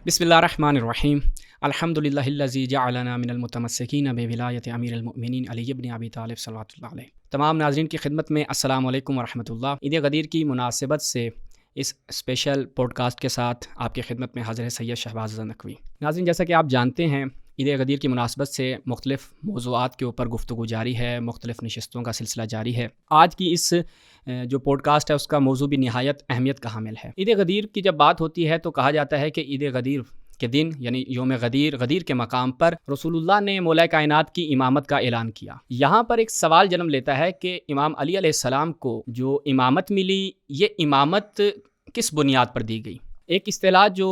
بسم اللہ الرحمن الرحیم الحمدللہ الذی جعلنا من المتمسکین بولایت امیر المؤمنین علی بن ابی طالب صلوات اللہ علیہ۔ تمام ناظرین کی خدمت میں السلام علیکم ورحمۃ اللہ۔ عید غدیر کی مناسبت سے اس اسپیشل پوڈ کاسٹ کے ساتھ آپ کی خدمت میں حاضر ہے سید شہباز رضا نقوی۔ ناظرین، جیسا کہ آپ جانتے ہیں، عید غدیر کی مناسبت سے مختلف موضوعات کے اوپر گفتگو جاری ہے، مختلف نشستوں کا سلسلہ جاری ہے۔ آج کی اس جو پوڈ کاسٹ ہے اس کا موضوع بھی نہایت اہمیت کا حامل ہے۔ عید غدیر کی جب بات ہوتی ہے تو کہا جاتا ہے کہ عید غدیر کے دن یعنی یوم غدیر کے مقام پر رسول اللہ نے مولا کائنات کی امامت کا اعلان کیا۔ یہاں پر ایک سوال جنم لیتا ہے کہ امام علی علیہ السلام کو جو امامت ملی، یہ امامت کس بنیاد پر دی گئی؟ ایک اصطلاح جو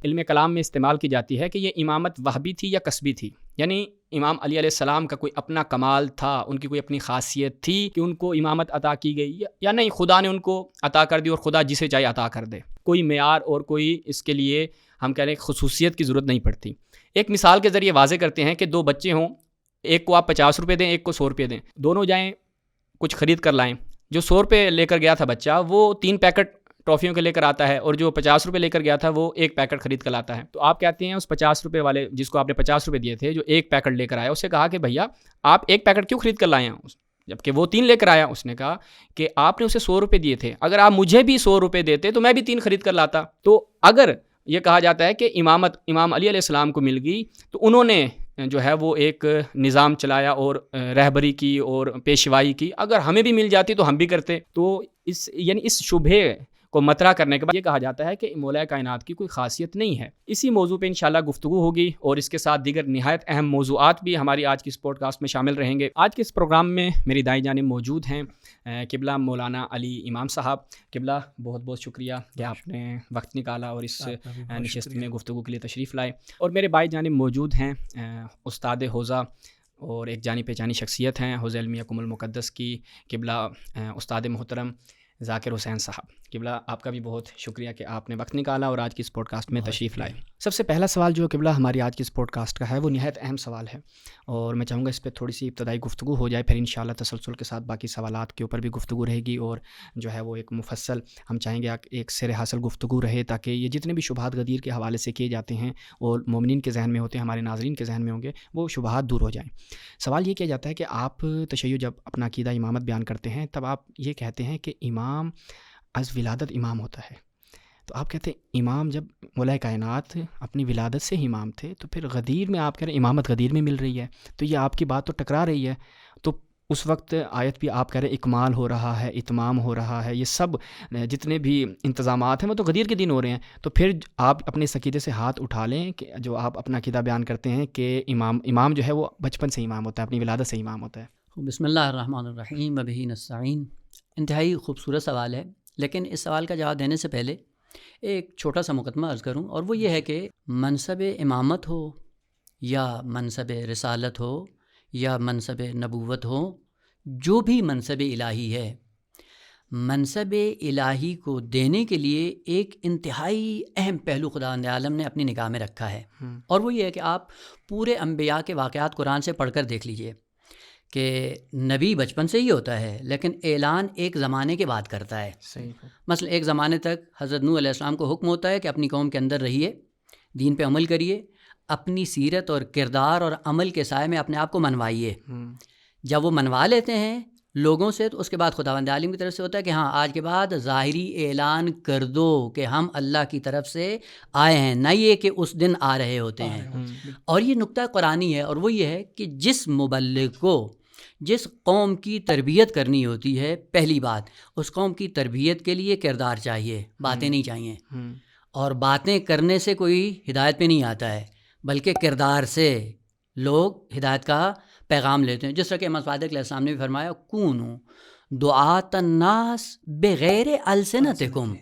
علم کلام میں استعمال کی جاتی ہے کہ یہ امامت وہبی تھی یا کسبی تھی، یعنی امام علی علیہ السلام کا کوئی اپنا کمال تھا، ان کی کوئی اپنی خاصیت تھی کہ ان کو امامت عطا کی گئی، یا نہیں خدا نے ان کو عطا کر دی اور خدا جسے چاہے عطا کر دے۔ کوئی معیار اور کوئی اس کے لیے ہم کہہ رہے ہیں خصوصیت کی ضرورت نہیں پڑتی۔ ایک مثال کے ذریعے واضح کرتے ہیں کہ دو بچے ہوں، ایک کو آپ 50 روپے دیں، ایک کو 100 روپے دیں، دونوں جائیں کچھ خرید کر لائیں۔ جو 100 روپے لے کر گیا تھا بچہ، وہ 3 پیکٹ ٹافیوں کے لے کر آتا ہے، اور جو 50 روپے لے کر گیا تھا وہ 1 پیکٹ خرید کر لاتا ہے۔ تو آپ کہتے ہیں اس 50 روپے والے جس کو آپ نے 50 روپے دیے تھے، جو 1 پیکٹ لے کر آیا، اسے کہا کہ بھیا آپ 1 پیکٹ کیوں خرید کر لائے ہیں، جبکہ وہ 3 لے کر آیا۔ اس نے کہا کہ آپ نے اسے 100 روپے دیے تھے، اگر آپ مجھے بھی 100 روپے دیتے تو میں بھی 3 خرید کر لاتا۔ تو اگر یہ کہا جاتا ہے کہ امامت امام علی علیہ السلام کو مل گئی تو انہوں نے جو ہے وہ ایک نظام چلایا اور رہبری کی اور پیشوائی کی، اگر ہمیں بھی مل جاتی تو ہم بھی کرتے۔ تو اس شبہے کو مطرح کرنے کے بعد یہ کہا جاتا ہے کہ مولا کائنات کی کوئی خاصیت نہیں ہے۔ اسی موضوع پہ انشاءاللہ گفتگو ہوگی، اور اس کے ساتھ دیگر نہایت اہم موضوعات بھی ہماری آج کی اس پوڈ کاسٹ میں شامل رہیں گے۔ آج کے اس پروگرام میں میری دائیں جانب موجود ہیں قبلہ مولانا علی امام صاحب۔ قبلہ بہت بہت شکریہ کہ آپ نے وقت نکالا اور اس نشست میں گفتگو کے لیے تشریف لائے۔ اور میرے بائیں جانب موجود ہیں استاد حوزہ اور ایک جانی پہچانی شخصیت ہیں حوزہ علمیہ کم المقدس کی قبلہ استاد محترم ذاکر حسین صاحب۔ قبلہ آپ کا بھی بہت شکریہ کہ آپ نے وقت نکالا اور آج کی اس پوڈ کاسٹ میں تشریف لائے۔ سب سے پہلا سوال جو قبلہ ہماری آج کی اس پوڈ کاسٹ کا ہے وہ نہایت اہم سوال ہے، اور میں چاہوں گا اس پہ تھوڑی سی ابتدائی گفتگو ہو جائے، پھر انشاءاللہ تسلسل کے ساتھ باقی سوالات کے اوپر بھی گفتگو رہے گی، اور جو ہے وہ ایک مفصل ہم چاہیں گے ایک سر حاصل گفتگو رہے، تاکہ یہ جتنے بھی شبہات غدیر کے حوالے سے کیے جاتے ہیں اور مومنین کے ذہن میں ہوتے ہیں، ہمارے ناظرین کے ذہن میں ہوں گے، وہ شبہات دور ہو جائیں۔ سوال یہ کیا جاتا ہے کہ آپ تشیع جب اپنا عقیدہ امامت بیان کرتے ہیں تب آپ یہ کہتے ہیں کہ امام از ولادت امام ہوتا ہے، تو آپ کہتے ہیں امام جب مولا کائنات اپنی ولادت سے ہی امام تھے، تو پھر غدیر میں آپ کہہ رہے ہیں امامت غدیر میں مل رہی ہے، تو یہ آپ کی بات تو ٹکرا رہی ہے۔ تو اس وقت آیت بھی آپ کہہ رہے ہیں اکمال ہو رہا ہے، اتمام ہو رہا ہے، یہ سب جتنے بھی انتظامات ہیں وہ تو غدیر کے دن ہو رہے ہیں، تو پھر آپ اپنے عقیدے سے ہاتھ اٹھا لیں کہ جو آپ اپنا عقیدہ بیان کرتے ہیں کہ امام جو ہے وہ بچپن سے امام ہوتا ہے، اپنی ولادت سے امام ہوتا ہے۔ بسم اللہ الرحمن الرحیم وبہ نستعین۔ انتہائی خوبصورت سوال ہے، لیکن اس سوال کا جواب دینے سے پہلے ایک چھوٹا سا مقدمہ عرض کروں، اور وہ یہ ہے کہ منصب امامت ہو یا منصب رسالت ہو یا منصب نبوت ہو، جو بھی منصب الہی ہے، منصب الہی کو دینے کے لیے ایک انتہائی اہم پہلو خداوند عالم نے اپنی نگاہ میں رکھا ہے، اور وہ یہ ہے کہ آپ پورے انبیاء کے واقعات قرآن سے پڑھ کر دیکھ لیجئے کہ نبی بچپن سے ہی ہوتا ہے، لیکن اعلان ایک زمانے کے بعد کرتا ہے۔ مثلا ایک زمانے تک حضرت نوح علیہ السلام کو حکم ہوتا ہے کہ اپنی قوم کے اندر رہیے، دین پہ عمل کریے، اپنی سیرت اور کردار اور عمل کے سائے میں اپنے آپ کو منوائیے۔ جب وہ منوا لیتے ہیں لوگوں سے، تو اس کے بعد خداوند عالم کی طرف سے ہوتا ہے کہ ہاں آج کے بعد ظاہری اعلان کر دو کہ ہم اللہ کی طرف سے آئے ہیں، نہ یہ کہ اس دن آ رہے ہوتے ہیں۔ اور یہ نقطہ قرآنی ہے، اور وہ یہ ہے کہ جس مبلغ کو جس قوم کی تربیت کرنی ہوتی ہے، پہلی بات اس قوم کی تربیت کے لیے کردار چاہیے، باتیں نہیں چاہیے، اور باتیں کرنے سے کوئی ہدایت پہ نہیں آتا ہے، بلکہ کردار سے لوگ ہدایت کا پیغام لیتے ہیں۔ جس طرح کہ امام صادق علیہ السلام نے بھی فرمایا کونوا دعاۃ الناس بغیر السنتکم،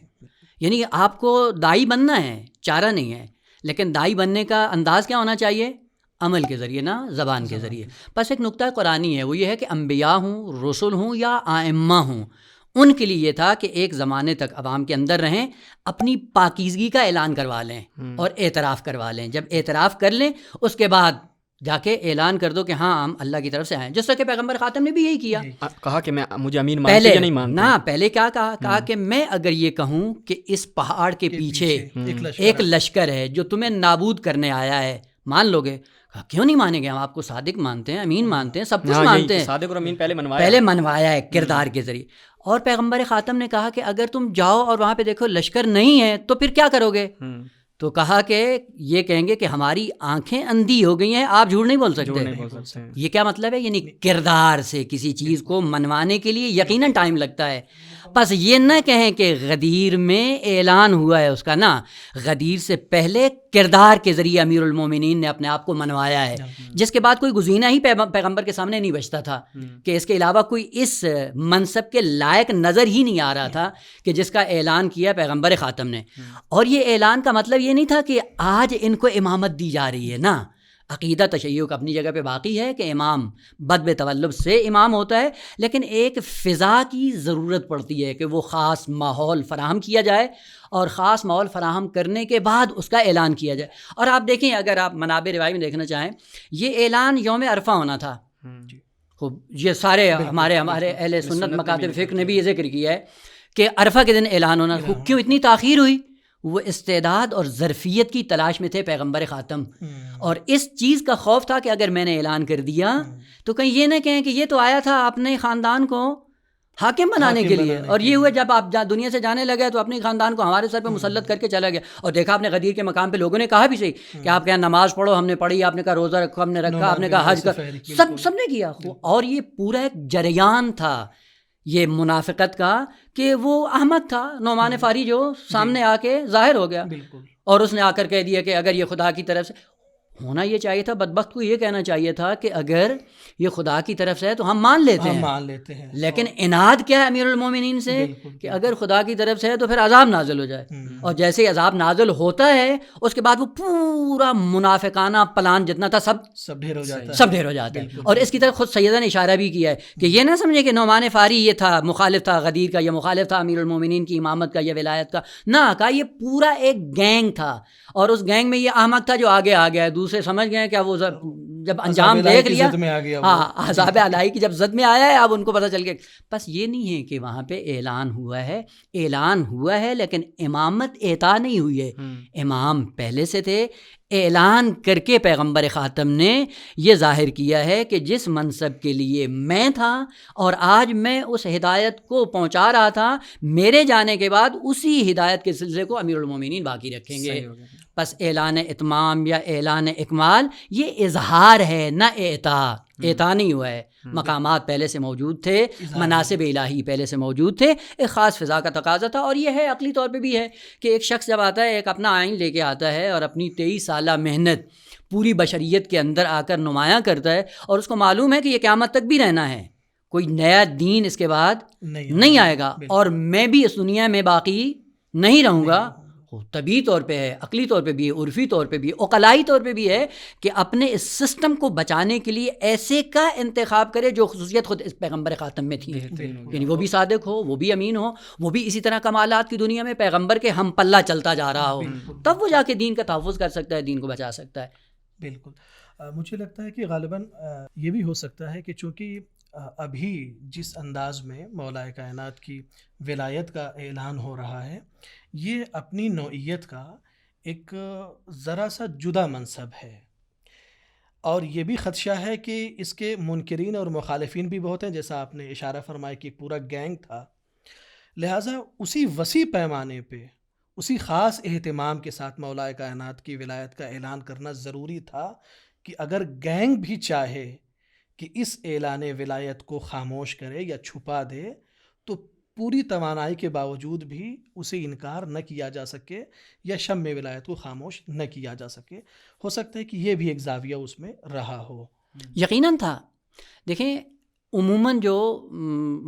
یعنی آپ کو داعی بننا ہے، چارہ نہیں ہے، لیکن داعی بننے کا انداز کیا ہونا چاہیے؟ عمل کے ذریعے، نہ زبان کے ذریعے۔ بس ایک نقطہ قرآنی ہے، وہ یہ ہے کہ انبیاء ہوں، رسول ہوں یا ائمہ ہوں، ان کے لیے یہ تھا کہ ایک زمانے تک عوام کے اندر رہیں، اپنی پاکیزگی کا اعلان کروا لیں اور اعتراف کروا لیں۔ جب اعتراف کر لیں اس کے بعد جا کے اعلان کر دو کہ ہاں ہم اللہ کی طرف سے آئے ہیں، جس طرح کہ پیغمبر خاتم نے بھی یہی کیا. کہا کہ میں مجھے امین مانتے پہلے یا نہیں مانتے. نہ پہلے کیا کہا کہ میں اگر یہ کہوں کہ اس پہاڑ کے پیچھے ایک لشکر ہے جو تمہیں نابود کرنے آیا ہے، مان لو گے؟ کہا کیوں نہیں مانیں گے، ہم آپ کو صادق مانتے ہیں، امین مانتے ہیں، سب کچھ مانتے ہیں. صادق اور امین پہلے منوایا ہے کردار کے ذریعے. اور پیغمبر خاتم نے کہا کہ اگر تم جاؤ اور وہاں پہ دیکھو لشکر نہیں ہے تو پھر کیا کرو گے؟ تو کہا کہ یہ کہیں گے کہ ہماری آنکھیں اندھی ہو گئی ہیں، آپ جھوٹ نہیں بول سکتے. یہ کیا مطلب ہے؟ یعنی کردار سے کسی چیز کو منوانے کے لیے یقیناً ٹائم لگتا ہے. بس یہ نہ کہیں کہ غدیر میں اعلان ہوا ہے اس کا، نا، غدیر سے پہلے کردار کے ذریعے امیر المومنین نے اپنے آپ کو منوایا ہے، جس کے بعد کوئی گزینہ ہی پیغمبر کے سامنے نہیں بچتا تھا کہ اس کے علاوہ کوئی اس منصب کے لائق نظر ہی نہیں آ رہا تھا کہ جس کا اعلان کیا پیغمبر خاتم نے. اور یہ اعلان کا مطلب یہ نہیں تھا کہ آج ان کو امامت دی جا رہی ہے، نا. عقیدہ تشیع کا اپنی جگہ پہ باقی ہے کہ امام بدب تولب سے امام ہوتا ہے، لیکن ایک فضا کی ضرورت پڑتی ہے کہ وہ خاص ماحول فراہم کیا جائے، اور خاص ماحول فراہم کرنے کے بعد اس کا اعلان کیا جائے. اور آپ دیکھیں، اگر آپ منابع روایت میں دیکھنا چاہیں، یہ اعلان یوم عرفہ ہونا تھا. خوب، یہ سارے ہمارے اہل سنت مکاتب فقہ نے بھی یہ ذکر کیا ہے کہ عرفہ کے دن اعلان ہونا. کیوں اتنی تاخیر ہوئی؟ وہ استعداد اور ظرفیت کی تلاش میں تھے پیغمبر خاتم، اور اس چیز کا خوف تھا کہ اگر میں نے اعلان کر دیا تو کہیں یہ نہ کہیں کہ یہ تو آیا تھا اپنے خاندان کو حاکم بنانے کے لیے، اور یہ ہوا جب آپ دنیا سے جانے لگے تو اپنے خاندان کو ہمارے سر پہ مسلط کر کے چلا گیا. اور دیکھا آپ نے غدیر کے مقام پہ لوگوں نے کہا بھی صحیح کہ آپ کہیں نماز پڑھو، ہم نے پڑھی، آپ نے کہا روزہ رکھو، ہم نے رکھا، آپ نے کہا حج کر، سب نے کیا. اور یہ پورا ایک جریان تھا یہ منافقت کا کہ وہ احمد تھا نعمان فاری جو سامنے آ کے ظاہر ہو گیا، اور اس نے آ کر کہہ دیا کہ اگر یہ خدا کی طرف سے ہونا یہ چاہیے تھا، بدبخت کو یہ کہنا چاہیے تھا کہ اگر یہ خدا کی طرف سے ہے تو ہم مان لیتے ہیں. لیکن اناد کیا ہے امیر المومنین سے کہ اگر خدا کی طرف سے ہے تو پھر عذاب نازل ہو جائے. اور جیسے عذاب نازل ہوتا ہے اس کے بعد وہ پورا منافقانہ پلان جتنا تھا سب ڈھیر ہو جاتا ہے. اور اس کی طرف خود سیدہ نے اشارہ بھی کیا ہے کہ یہ نہ سمجھے کہ نعمان فاری یہ تھا، مخالف تھا غدیر کا، یہ مخالف تھا امیر المومنین کی امامت کا یا ولایت کا، نہ، کہا یہ پورا ایک گینگ تھا، اور اس گینگ میں یہ احمد تھا جو آگے آ گیا ہے. دوسرے سمجھ گئے کہ وہ جب انجام دیکھ لیا، ہاں، عذاب الہی کی جب زد میں آیا ہے، اب ان کو پتہ چل گیا. بس یہ نہیں ہے کہ وہاں پہ اعلان ہوا ہے لیکن امامت عطا نہیں ہوئی ہے. امام پہلے سے تھے. اعلان کر کے پیغمبر خاتم نے یہ ظاہر کیا ہے کہ جس منصب کے لیے میں تھا اور آج میں اس ہدایت کو پہنچا رہا تھا، میرے جانے کے بعد اسی ہدایت کے سلسلے کو امیر المومنین باقی رکھیں گے. بس اعلان اتمام یا اعلان اکمال یہ اظہار ہے، نہ اعطا نہیں ہوا ہے. مقامات پہلے سے موجود تھے، مناسب الہی پہلے سے موجود تھے، ایک خاص فضا کا تقاضا تھا. اور یہ ہے عقلی طور پہ بھی ہے کہ ایک شخص جب آتا ہے، ایک اپنا آئین لے کے آتا ہے اور اپنی 23 سالہ محنت پوری بشریت کے اندر آ کر نمایاں کرتا ہے، اور اس کو معلوم ہے کہ یہ قیامت تک بھی رہنا ہے، کوئی نیا دین اس کے بعد نہیں آئے گا، اور میں بھی اس دنیا میں باقی نہیں رہوں گا. طبعی طور پہ ہے، عقلی طور پہ بھی ہے، عرفی طور پہ بھی ہے، عقلائی طور پہ بھی ہے کہ اپنے اس سسٹم کو بچانے کے لیے ایسے کا انتخاب کرے جو خصوصیت خود اس پیغمبر خاتم میں تھی. یعنی وہ بھی صادق ہو، وہ بھی امین ہو، وہ بھی اسی طرح کمالات کی دنیا میں پیغمبر کے ہم پلہ چلتا جا رہا ہو، تب وہ جا کے دین کا تحفظ کر سکتا ہے، دین کو بچا سکتا ہے. بالکل. مجھے لگتا ہے کہ غالباً یہ بھی ہو سکتا ہے کہ چونکہ ابھی جس انداز میں مولا کائنات کی ولایت کا اعلان ہو رہا ہے، یہ اپنی نوعیت کا ایک ذرا سا جدا منصب ہے، اور یہ بھی خدشہ ہے کہ اس کے منکرین اور مخالفین بھی بہت ہیں، جیسا آپ نے اشارہ فرمایا کہ پورا گینگ تھا. لہٰذا اسی وسیع پیمانے پہ، اسی خاص اہتمام کے ساتھ مولا کائنات کی ولایت کا اعلان کرنا ضروری تھا کہ اگر گینگ بھی چاہے کہ اس اعلان ولایت کو خاموش کرے یا چھپا دے تو پوری توانائی کے باوجود بھی اسے انکار نہ کیا جا سکے یا شم ولایت کو خاموش نہ کیا جا سکے. ہو سکتا ہے کہ یہ بھی ایک زاویہ اس میں رہا ہو. یقیناً تھا. دیکھیں، عموماً جو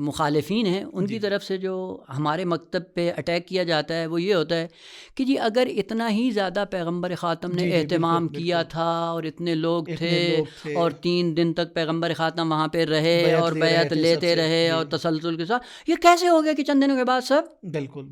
مخالفین ہیں ان کی طرف سے جو ہمارے مکتب پہ اٹیک کیا جاتا ہے وہ یہ ہوتا ہے کہ جی اگر اتنا ہی زیادہ پیغمبر خاتم نے اہتمام کیا تھا اور اتنے لوگ تھے اور 3 دن تک پیغمبر خاتم وہاں پہ رہے اور بیعت لیتے رہے اور تسلسل کے ساتھ، یہ کیسے ہو گیا کہ چند دنوں کے بعد سب بالکل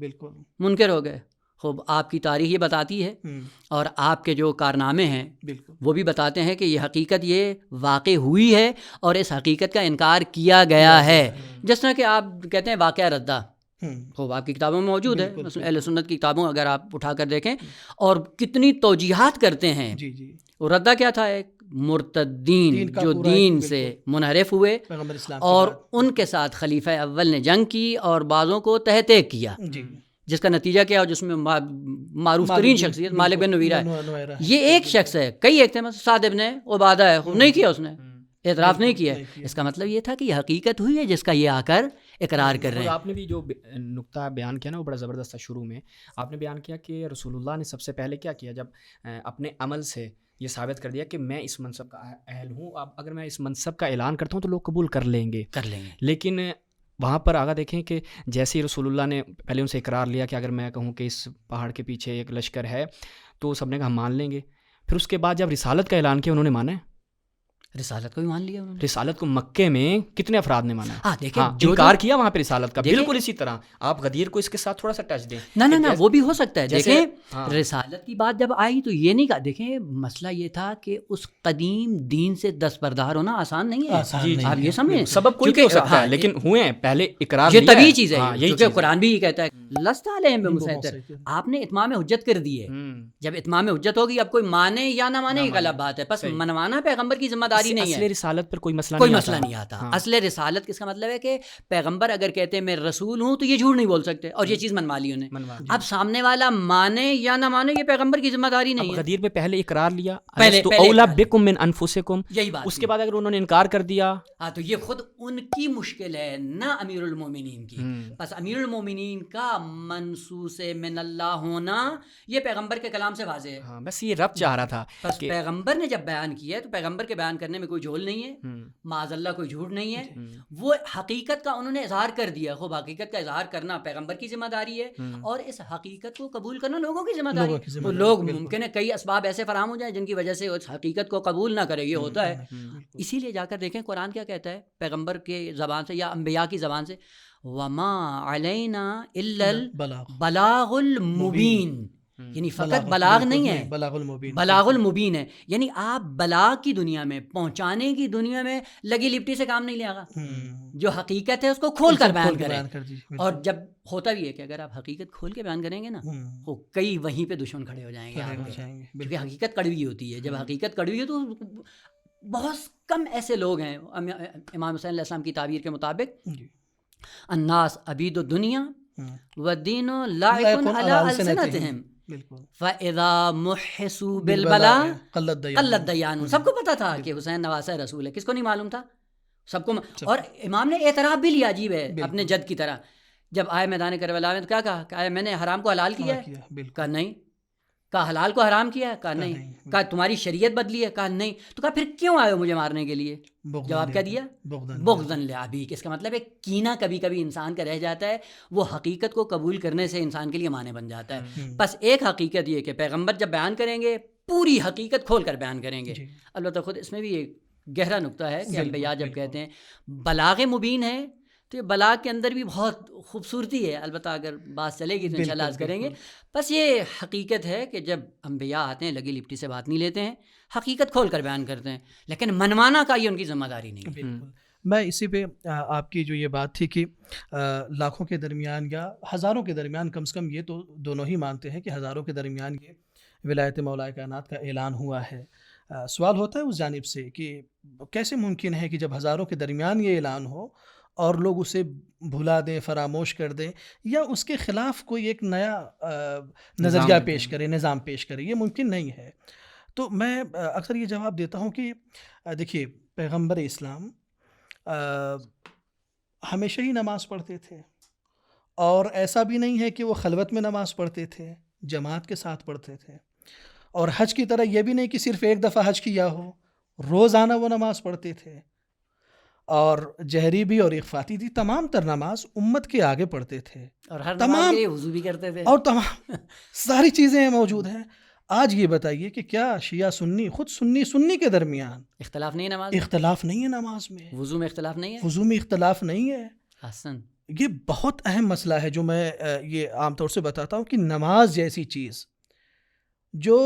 منکر ہو گئے؟ خوب آپ کی تاریخ یہ بتاتی ہے ہم، اور آپ کے جو کارنامے ہیں بالکل وہ بھی بتاتے ہیں کہ یہ حقیقت یہ واقع ہوئی ہے اور اس حقیقت کا انکار کیا گیا ہے. جس طرح کہ آپ کہتے ہیں واقعہ ردہ، ہم، خوب آپ کی کتابوں میں موجود ہے، بالکل، مثلا بالکل. اہل سنت کی کتابوں اگر آپ اٹھا کر دیکھیں اور کتنی توجیحات کرتے ہیں. جی جی وہ ردہ کیا تھا؟ ایک مرتدین دین کا جو پورا ایک دین بالکل سے منحرف ہوئے پیغمبر اسلام کے اور بعد. ان کے ساتھ خلیفہ اول نے جنگ کی اور بعضوں کو تہتے کیا، جی جس کا نتیجہ کیا، جس میں معروف ترین شخصیت مالک بن نویرہ ہے. نویرہ ہے. یہ ایک شخص ہے، کئی ایک تھے، مثلا سعد ابن عبادہ ہے، خوب نہیں کیا اس نے، اعتراف نہیں کیا. اس کا مطلب یہ تھا کہ یہ حقیقت ہوئی ہے جس کا یہ آ کر اقرار کر رہے اور ہیں. آپ نے بھی جو نقطہ بیان کیا نا وہ بڑا زبردست تھا. شروع میں آپ نے بیان کیا کہ رسول اللہ نے سب سے پہلے کیا کیا، جب اپنے عمل سے یہ ثابت کر دیا کہ میں اس منصب کا اہل ہوں، اب اگر میں اس منصب کا اعلان کرتا ہوں تو لوگ قبول کر لیں گے. لیکن وہاں پر آگا دیکھیں کہ جیسے ہی رسول اللہ نے پہلے ان سے اقرار لیا کہ اگر میں کہوں کہ اس پہاڑ کے پیچھے ایک لشکر ہے تو سب نے کہا ہم مان لیں گے. پھر اس کے بعد جب رسالت کا اعلان کیا انہوں نے مانا ہے. رسالت کو بھی مان لیا انہوں نے. رسالت کو مکے میں کتنے افراد نے مانا ہے؟ ہاں دیکھیں انکار کیا وہاں پہ رسالت کا. دیکھیں بالکل اسی طرح آپ غدیر کو اس کے ساتھ تھوڑا سا ٹچ دیں. نہ وہ بھی ہو سکتا ہے. دیکھیں ہاں. رسالت کی بات جب آئی تو یہ نہیں کہا، دیکھیں مسئلہ یہ تھا کہ اس قدیم دین سے دستبردار ہونا آسان نہیں ہے. آسان نہیں آپ ہے. یہ سمجھیں سبب کوئی بھی ہو سکتا ہے لیکن ہوئے ہیں پہلے اقرار. یہ طبیعی چیز ہے یہی کیونکہ قرآن بھی یہ کہتا ہے لست علیہم بمسیطر. آپ نے اتمام حجت کر دی ہے. جب اتمام حجت ہوگی اب کوئی مانے یا نہ مانے یہ غلط بات ہے، بس منوانا پیغمبر کی ذمہ داری نہیں ہے. اصل رسالت پر کوئی مسئلہ نہیں آتا. اصل رسالت کس کا مطلب ہے کہ پیغمبر اگر کہتے ہیں میں رسول ہوں تو یہ جھوٹ نہیں بول سکتے، اور یہ چیز منوا لی انہیں. اب سامنے والا مانے یا نہ مانے یہ پیغمبر کی ذمہ داری نہیں ہے. غدیر میں پہلے اقرار لیا پہلے اولا بکم من انفسکم، یہی بات. اس کے بعد اگر انہوں نے انکار کر دیا تو یہ خود ان کی مشکل ہے نہ امیر المومنین کی. بس امیر المومنین کا منصوص من اللہ ہونا یہ پیغمبر کے کلام سے واضح ہے. بس یہ رب چاہ رہا تھا. بس پیغمبر نے جب بیان کیا تو پیغمبر کے بیان کرنے میں کوئی جھول نہیں ہے، معاذ اللہ کوئی جھوٹ نہیں ہے. وہ حقیقت کا انہوں نے اظہار کر دیا. خوب حقیقت کا اظہار کرنا پیغمبر کی ذمہ داری ہے اور اس حقیقت کو قبول کرنا لوگوں کی ذمہ داری ہے. تو لوگ ممکن ہے کئی اسباب ایسے فراہم ہو جائیں جن کی وجہ سے اس حقیقت کو قبول نہ کرے، یہ ہوتا ہے. اسی لیے جا کر دیکھیں قرآن کیا کہتا ہے پیغمبر کے زبان سے یا انبیاء کی زبان سے، وما علینا الا البلاغ المبین. یعنی فقط بلاغ نہیں ہے، بلاغ المبین ہے. یعنی آپ بلاغ کی دنیا میں، پہنچانے کی دنیا میں لگی لپٹی سے کام نہیں لے گا. جو حقیقت ہے اس کو کھول کر بیان کریں. اور جب ہوتا بھی ہے کہ اگر آپ حقیقت کھول کے بیان کریں گے نا تو کئی وہیں پہ دشمن کھڑے ہو جائیں گے. کیونکہ حقیقت کڑوی ہوتی ہے. جب حقیقت کڑوی ہے تو بہت کم ایسے لوگ ہیں. امام حسین علیہ السلام کی تعبیر کے مطابق الناس عبید الدنیا والدین لائق علی السنتہم فَإِذَا مُحِّسُوا بِالْبَلَاءِ قَلَّتْ دَيَانُ. سب کو پتا تھا کہ حسین نواسہ رسول ہے. کس کو نہیں معلوم تھا؟ سب کو. اور امام نے اعتراف بھی لیا. عجیب ہے اپنے جد کی طرح. جب آئے میدان کربلا میں تو کیا کہا؟ کہ میں نے حرام کو حلال کیا ہے؟ کہا نہیں. کہا حلال کو حرام کیا ہے؟ کہا نہیں. کہا تمہاری شریعت بدلی ہے؟ کہا نہیں. تو کہا پھر کیوں آئے ہو مجھے مارنے کے لیے؟ جواب کیا دیا؟ بغضاً لأبیک. اس کا مطلب ہے کینہ کبھی کبھی انسان کا رہ جاتا ہے، وہ حقیقت کو قبول کرنے سے انسان کے لیے مانے بن جاتا ہے. بس ایک حقیقت یہ کہ پیغمبر جب بیان کریں گے پوری حقیقت کھول کر بیان کریں گے. البتہ خود اس میں بھی ایک گہرا نقطہ ہے کہ انبیاء جب کہتے ہیں بلاغ مبین ہے تو یہ بلاغ کے اندر بھی بہت خوبصورتی ہے. البتہ اگر بات چلے گی تو انشاءاللہ عرض کریں گے. بس یہ حقیقت ہے کہ جب انبیاء آتے ہیں لگی لپٹی سے بات نہیں لیتے ہیں، حقیقت کھول کر بیان کرتے ہیں، لیکن منوانا کا یہ ان کی ذمہ داری نہیں ہے. بالکل. میں اسی پہ آپ کی جو یہ بات تھی کہ لاکھوں کے درمیان یا ہزاروں کے درمیان، کم سے کم یہ تو دونوں ہی مانتے ہیں کہ ہزاروں کے درمیان یہ ولایت مولا کائنات کا اعلان ہوا ہے. سوال ہوتا ہے اس جانب سے کہ کیسے ممکن ہے کہ جب ہزاروں کے درمیان یہ اعلان ہو اور لوگ اسے بھلا دیں، فراموش کر دیں، یا اس کے خلاف کوئی ایک نیا نظریہ پیش کرے، نظام پیش کرے. یہ ممکن نہیں ہے. تو میں اکثر یہ جواب دیتا ہوں کہ دیکھیے پیغمبر اسلام ہمیشہ ہی نماز پڑھتے تھے، اور ایسا بھی نہیں ہے کہ وہ خلوت میں نماز پڑھتے تھے، جماعت کے ساتھ پڑھتے تھے. اور حج کی طرح یہ بھی نہیں کہ صرف ایک دفعہ حج کیا ہو، روزانہ وہ نماز پڑھتے تھے، اور جہری بھی اور اخفاتی تھی. تمام تر نماز امت کے آگے پڑھتے تھے، اور ہر نماز کے وضو بھی کرتے تھے، اور تمام ساری چیزیں موجود ہیں. آج یہ بتائیے کہ کیا شیعہ سنی، خود سنی کے درمیان اختلاف نہیں ہے نماز؟ اختلاف نہیں ہے نماز میں. وضو میں اختلاف نہیں ہے؟ وضو میں اختلاف نہیں ہے. حسن یہ بہت اہم مسئلہ ہے جو میں یہ عام طور سے بتاتا ہوں کہ نماز جیسی چیز جو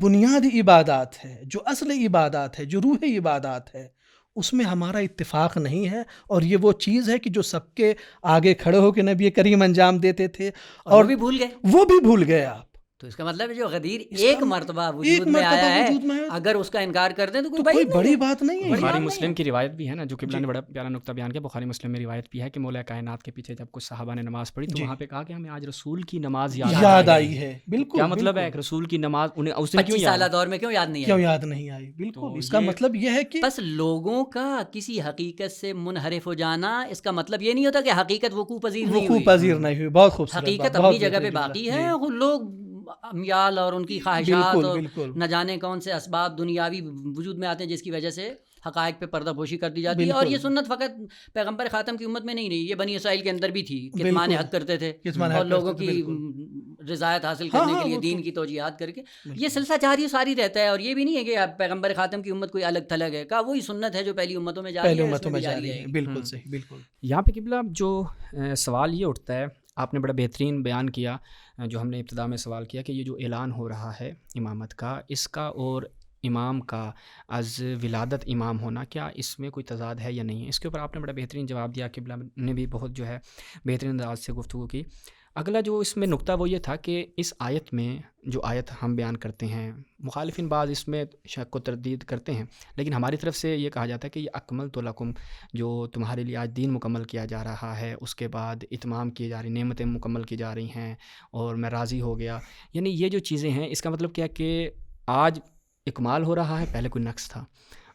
بنیادی عبادات ہے، جو اصل عبادات ہے، جو روح عبادات ہے، اس میں ہمارا اتفاق نہیں ہے، اور یہ وہ چیز ہے کہ جو سب کے آگے کھڑے ہو کے نبی کریم انجام دیتے تھے، اور وہ بھی بھول گئے، وہ بھی بھول گئے آپ. تو اس کا مطلب ہے جو غدیر ایک مرتبہ وجود میں آیا ہے، اگر اس کا انکار کر دیں تو کوئی بڑی بات نہیں ہے. بخاری مسلم کی روایت بھی ہے نا، جو قبلہ نے بڑا پیارا نقطہ بیان کیا. بخاری مسلم میں روایت بھی ہے کہ مولا کائنات کے پیچھے جب کچھ صحابہ نے نماز پڑھی تو وہاں پہ کہا کہ ہمیں آج رسول کی نماز یاد آئی ہے. بالکل. کیا مطلب ہے رسول کی نماز انہیں اس دن 25 سالہ دور میں کیوں یاد نہیں آئی؟ بالکل. اس کا مطلب یہ ہے کہ بس لوگوں کا کسی حقیقت سے منحرف ہو جانا، اس کا مطلب یہ نہیں ہوتا کہ حقیقت وقوع پذیر نہیں ہوئی. بہت خوبصورت. حقیقت اپنی جگہ پہ باقی ہے. لوگ امیال اور ان کی خواہشات اور نہ جانے کون سے اسباب دنیاوی وجود میں آتے ہیں جس کی وجہ سے حقائق پہ پردہ پوشی کر دی جاتی ہے. اور یہ سنت فقط پیغمبر خاتم کی امت میں نہیں رہی، یہ بنی اسرائیل کے اندر بھی تھی. کتمان حق کرتے تھے اور لوگوں کی رضایت حاصل کرنے کے لیے دین کی توجیہات کر کے یہ سلسلہ جاری ساری رہتا ہے. اور یہ بھی نہیں ہے کہ پیغمبر خاتم کی امت کوئی الگ تھلگ ہے، کہا وہی سنت ہے جو پہلی امتوں میں جاری ہے. بالکل صحیح. بالکل. یہاں پہ قبلہ جو سوال یہ اٹھتا ہے، آپ نے بڑا بہترین بیان کیا جو ہم نے ابتدا میں سوال کیا کہ یہ جو اعلان ہو رہا ہے امامت کا، اس کا اور امام کا از ولادت امام ہونا، کیا اس میں کوئی تضاد ہے یا نہیں ہے؟ اس کے اوپر آپ نے بڑا بہترین جواب دیا. قبلہ نے بھی بہت جو ہے بہترین انداز سے گفتگو کی. اگلا جو اس میں نقطہ وہ یہ تھا کہ اس آیت میں جو آیت ہم بیان کرتے ہیں، مخالفین بعض اس میں شک و تردید کرتے ہیں، لیکن ہماری طرف سے یہ کہا جاتا ہے کہ یہ اکملت لکم، جو تمہارے لیے آج دین مکمل کیا جا رہا ہے، اس کے بعد اتمام کی جا رہی نعمتیں مکمل کی جا رہی ہیں، اور میں راضی ہو گیا. یعنی یہ جو چیزیں ہیں، اس کا مطلب کیا کہ آج اکمال ہو رہا ہے، پہلے کوئی نقص تھا.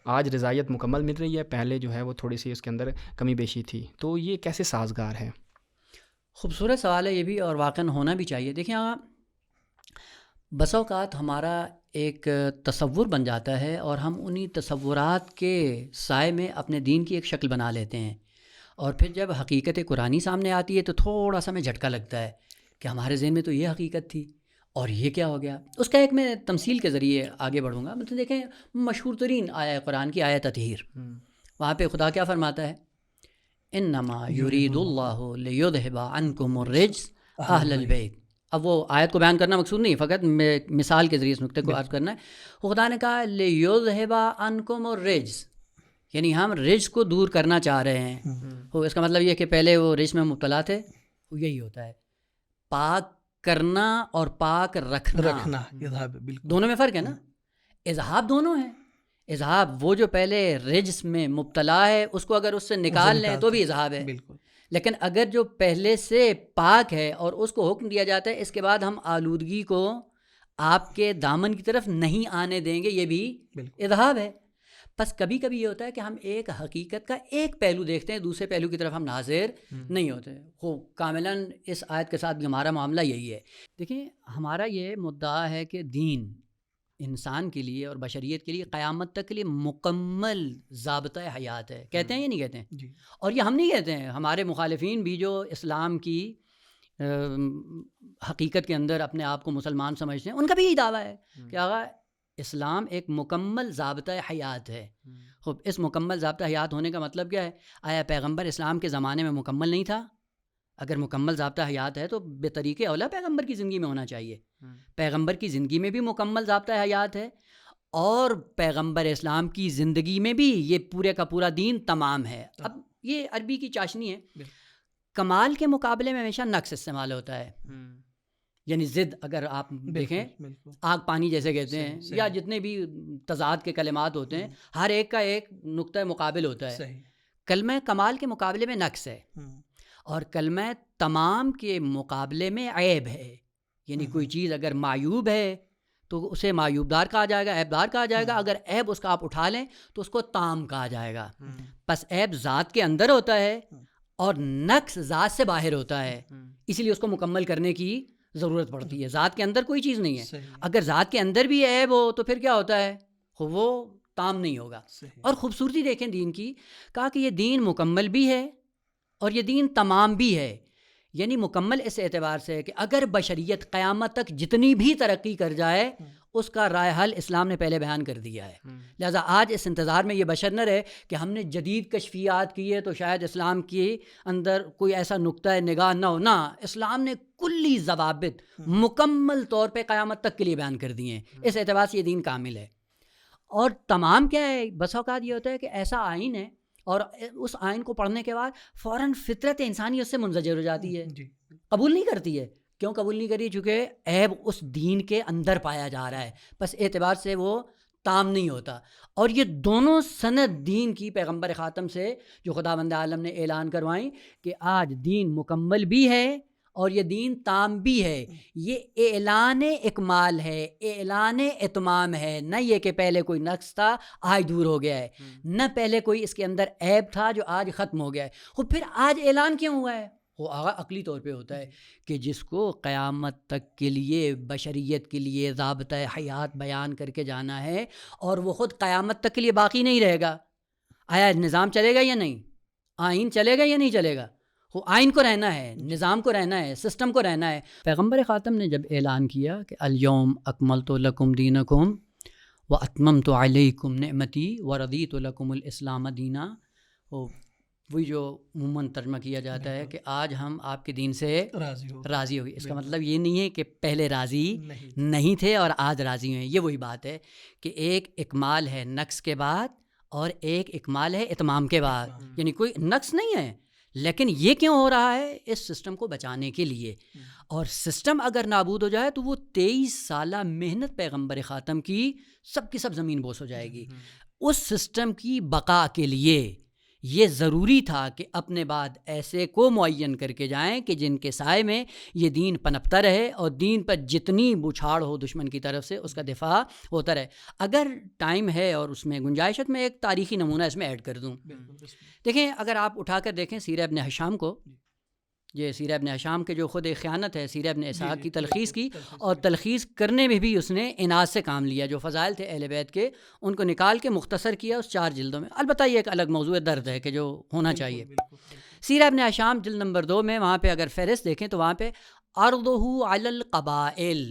آج رضایت مکمل مل رہی ہے، پہلے جو ہے وہ تھوڑی سی اس کے اندر کمی بیشی تھی. تو یہ کیسے سازگار ہے؟ خوبصورت سوال ہے یہ بھی، اور واقعاً ہونا بھی چاہیے. دیکھیں بس اوقات ہمارا ایک تصور بن جاتا ہے اور ہم انہی تصورات کے سائے میں اپنے دین کی ایک شکل بنا لیتے ہیں، اور پھر جب حقیقت قرآنی سامنے آتی ہے تو تھوڑا سا میں جھٹکا لگتا ہے کہ ہمارے ذہن میں تو یہ حقیقت تھی اور یہ کیا ہو گیا. اس کا ایک میں تمثیل کے ذریعے آگے بڑھوں گا. مطلب دیکھیں مشہور ترین آیہ قرآن کی آیہ تطہیر، وہاں پہ خدا کیا فرماتا ہے؟ انما یرید اللہ لیذھب عنکم الرجس اہل البیت. اب وہ آیت کو بیان کرنا مقصود نہیں، فقط مثال کے ذریعے اس نقطے کو عرض کرنا ہے. خدا نے کہا لیذھب عنکم الرجس، یعنی ہم رجس کو دور کرنا چاہ رہے ہیں. اس کا مطلب یہ کہ پہلے وہ رجس میں مبتلا تھے. یہی ہوتا ہے پاک کرنا اور پاک رکھنا دونوں میں فرق ہے نا. اذہاب دونوں ہیں. اذہاب وہ جو پہلے رجس میں مبتلا ہے اس کو اگر اس سے نکال لیں تو بھی اذہاب ہے. لیکن اگر جو پہلے سے پاک ہے اور اس کو حکم دیا جاتا ہے اس کے بعد ہم آلودگی کو آپ کے دامن کی طرف نہیں آنے دیں گے، یہ بھی اذہاب ہے. بس کبھی کبھی یہ ہوتا ہے کہ ہم ایک حقیقت کا ایک پہلو دیکھتے ہیں، دوسرے پہلو کی طرف ہم ناظر نہیں ہوتے. کاملاً اس آیت کے ساتھ بھی ہمارا معاملہ یہی ہے. دیکھیں ہمارا یہ مدعا ہے کہ دین انسان کے لیے اور بشریت کے لیے قیامت تک کے لیے مکمل ضابطۂ حیات ہے. کہتے ہیں یہ نہیں کہتے ہیں؟ اور یہ ہم نہیں کہتے ہیں، ہمارے مخالفین بھی جو اسلام کی حقیقت کے اندر اپنے آپ کو مسلمان سمجھتے ہیں، ان کا بھی یہی دعویٰ ہے کہ آقا اسلام ایک مکمل ضابطۂ حیات ہے. خب اس مکمل ضابطۂ حیات ہونے کا مطلب کیا ہے؟ آیا پیغمبر اسلام کے زمانے میں مکمل نہیں تھا؟ اگر مکمل ضابطہ حیات ہے تو بے طریقے اولا پیغمبر کی زندگی میں ہونا چاہیے. پیغمبر کی زندگی میں بھی مکمل ضابطہ حیات ہے، اور پیغمبر اسلام کی زندگی میں بھی یہ پورے کا پورا دین تمام ہے. اب یہ عربی کی چاشنی ہے، کمال کے مقابلے میں ہمیشہ نقص استعمال ہوتا ہے. یعنی ضد اگر آپ دیکھیں، آگ پانی جیسے کہتے ہیں، یا جتنے بھی تضاد کے کلمات ہوتے ہیں، ہر ایک کا ایک نقطہ مقابل ہوتا ہے. کلمہ کمال کے مقابلے میں نقص ہے، اور کلمہ تمام کے مقابلے میں عیب ہے. یعنی کوئی چیز اگر معیوب ہے تو اسے معیوب دار کہا جائے گا، عیب دار کہا جائے گا. اگر عیب اس کا آپ اٹھا لیں تو اس کو تام کہا جائے گا. بس عیب ذات کے اندر ہوتا ہے اور نقص ذات سے باہر ہوتا ہے، اسی لیے اس کو مکمل کرنے کی ضرورت پڑتی ہے. ذات کے اندر کوئی چیز نہیں ہے. اگر ذات کے اندر بھی عیب ہو تو پھر کیا ہوتا ہے؟ وہ تام نہیں ہوگا. اور خوبصورتی دیکھیں دین کی، کہا کہ یہ دین مکمل بھی ہے اور یہ دین تمام بھی ہے. یعنی مکمل اس اعتبار سے کہ اگر بشریت قیامت تک جتنی بھی ترقی کر جائے اس کا رائے حل اسلام نے پہلے بیان کر دیا ہے. لہٰذا آج اس انتظار میں یہ بشر نہ رہے کہ ہم نے جدید کشفیات کی ہے تو شاید اسلام کے اندر کوئی ایسا نقطۂ نگاہ نہ ہو. نہ، اسلام نے کلی ضوابط مکمل طور پہ قیامت تک کے لیے بیان کر دیے ہیں. اس اعتبار سے یہ دین کامل ہے. اور تمام کیا ہے، بس اوقات یہ ہوتا ہے کہ ایسا آئین ہے اور اس آئین کو پڑھنے کے بعد فوراً فطرت انسانی اس سے منزجر ہو جاتی ہے، قبول نہیں کرتی ہے. کیوں قبول نہیں کری؟ چونکہ عیب اس دین کے اندر پایا جا رہا ہے، بس اعتبار سے وہ تام نہیں ہوتا. اور یہ دونوں سند دین کی پیغمبر خاتم سے جو خداوند عالم نے اعلان کروائیں کہ آج دین مکمل بھی ہے اور یہ دین تام بھی ہے. یہ اعلان اکمال ہے، اعلان اتمام ہے. نہ یہ کہ پہلے کوئی نقص تھا آج دور ہو گیا ہے، نہ پہلے کوئی اس کے اندر عیب تھا جو آج ختم ہو گیا ہے. خود پھر آج اعلان کیوں ہوا ہے؟ وہ عقلی طور پہ ہوتا ہے کہ جس کو قیامت تک کے لیے بشریت کے لیے ضابطۂ حیات بیان کر کے جانا ہے اور وہ خود قیامت تک کے لیے باقی نہیں رہے گا. آیا نظام چلے گا یا نہیں؟ آئین چلے گا یا نہیں چلے گا؟ وہ آئین کو رہنا ہے، نظام کو رہنا ہے، سسٹم کو رہنا ہے. پیغمبر خاتم نے جب اعلان کیا کہ الیوم اکملت لکم دینکم واتممت علیکم نعمتی ورضیت لکم الاسلام دینا، وہی جو عموماً ترجمہ کیا جاتا ہے کہ آج ہم آپ کے دین سے راضی ہو گئے. اس کا مطلب یہ نہیں ہے کہ پہلے راضی نہیں تھے اور آج راضی ہوئے. یہ وہی بات ہے کہ ایک اکمال ہے نقص کے بعد اور ایک اکمال ہے اتمام کے بعد. یعنی کوئی نقص نہیں ہے، لیکن یہ کیوں ہو رہا ہے؟ اس سسٹم کو بچانے کے لیے. اور سسٹم اگر نابود ہو جائے تو وہ 23 سالہ محنت پیغمبر خاتم کی سب زمین بوس ہو جائے گی. اس سسٹم کی بقا کے لیے یہ ضروری تھا کہ اپنے بعد ایسے کو معین کر کے جائیں کہ جن کے سائے میں یہ دین پنپتا رہے اور دین پر جتنی بچھاڑ ہو دشمن کی طرف سے اس کا دفاع ہوتا رہے. اگر ٹائم ہے اور اس میں گنجائش ہے میں ایک تاریخی نمونہ اس میں ایڈ کر دوں. دیکھیں، اگر آپ اٹھا کر دیکھیں سیرہ ابن ہشام کو، یہ سیرہ ابن ہشام کے جو خود ایک خیانت ہے سیرہ ابن اسحاق کی تلخیص کی، اور تلخیص کرنے میں بھی اس نے عناد سے کام لیا. جو فضائل تھے اہل بیت کے ان کو نکال کے مختصر کیا اس 4 جلدوں میں. البتہ یہ ایک الگ موضوع درد ہے کہ جو ہونا چاہیے. سیرہ ابن ہشام جلد نمبر 2 میں وہاں پہ اگر فہرست دیکھیں تو وہاں پہ عرضہ علی القبائل،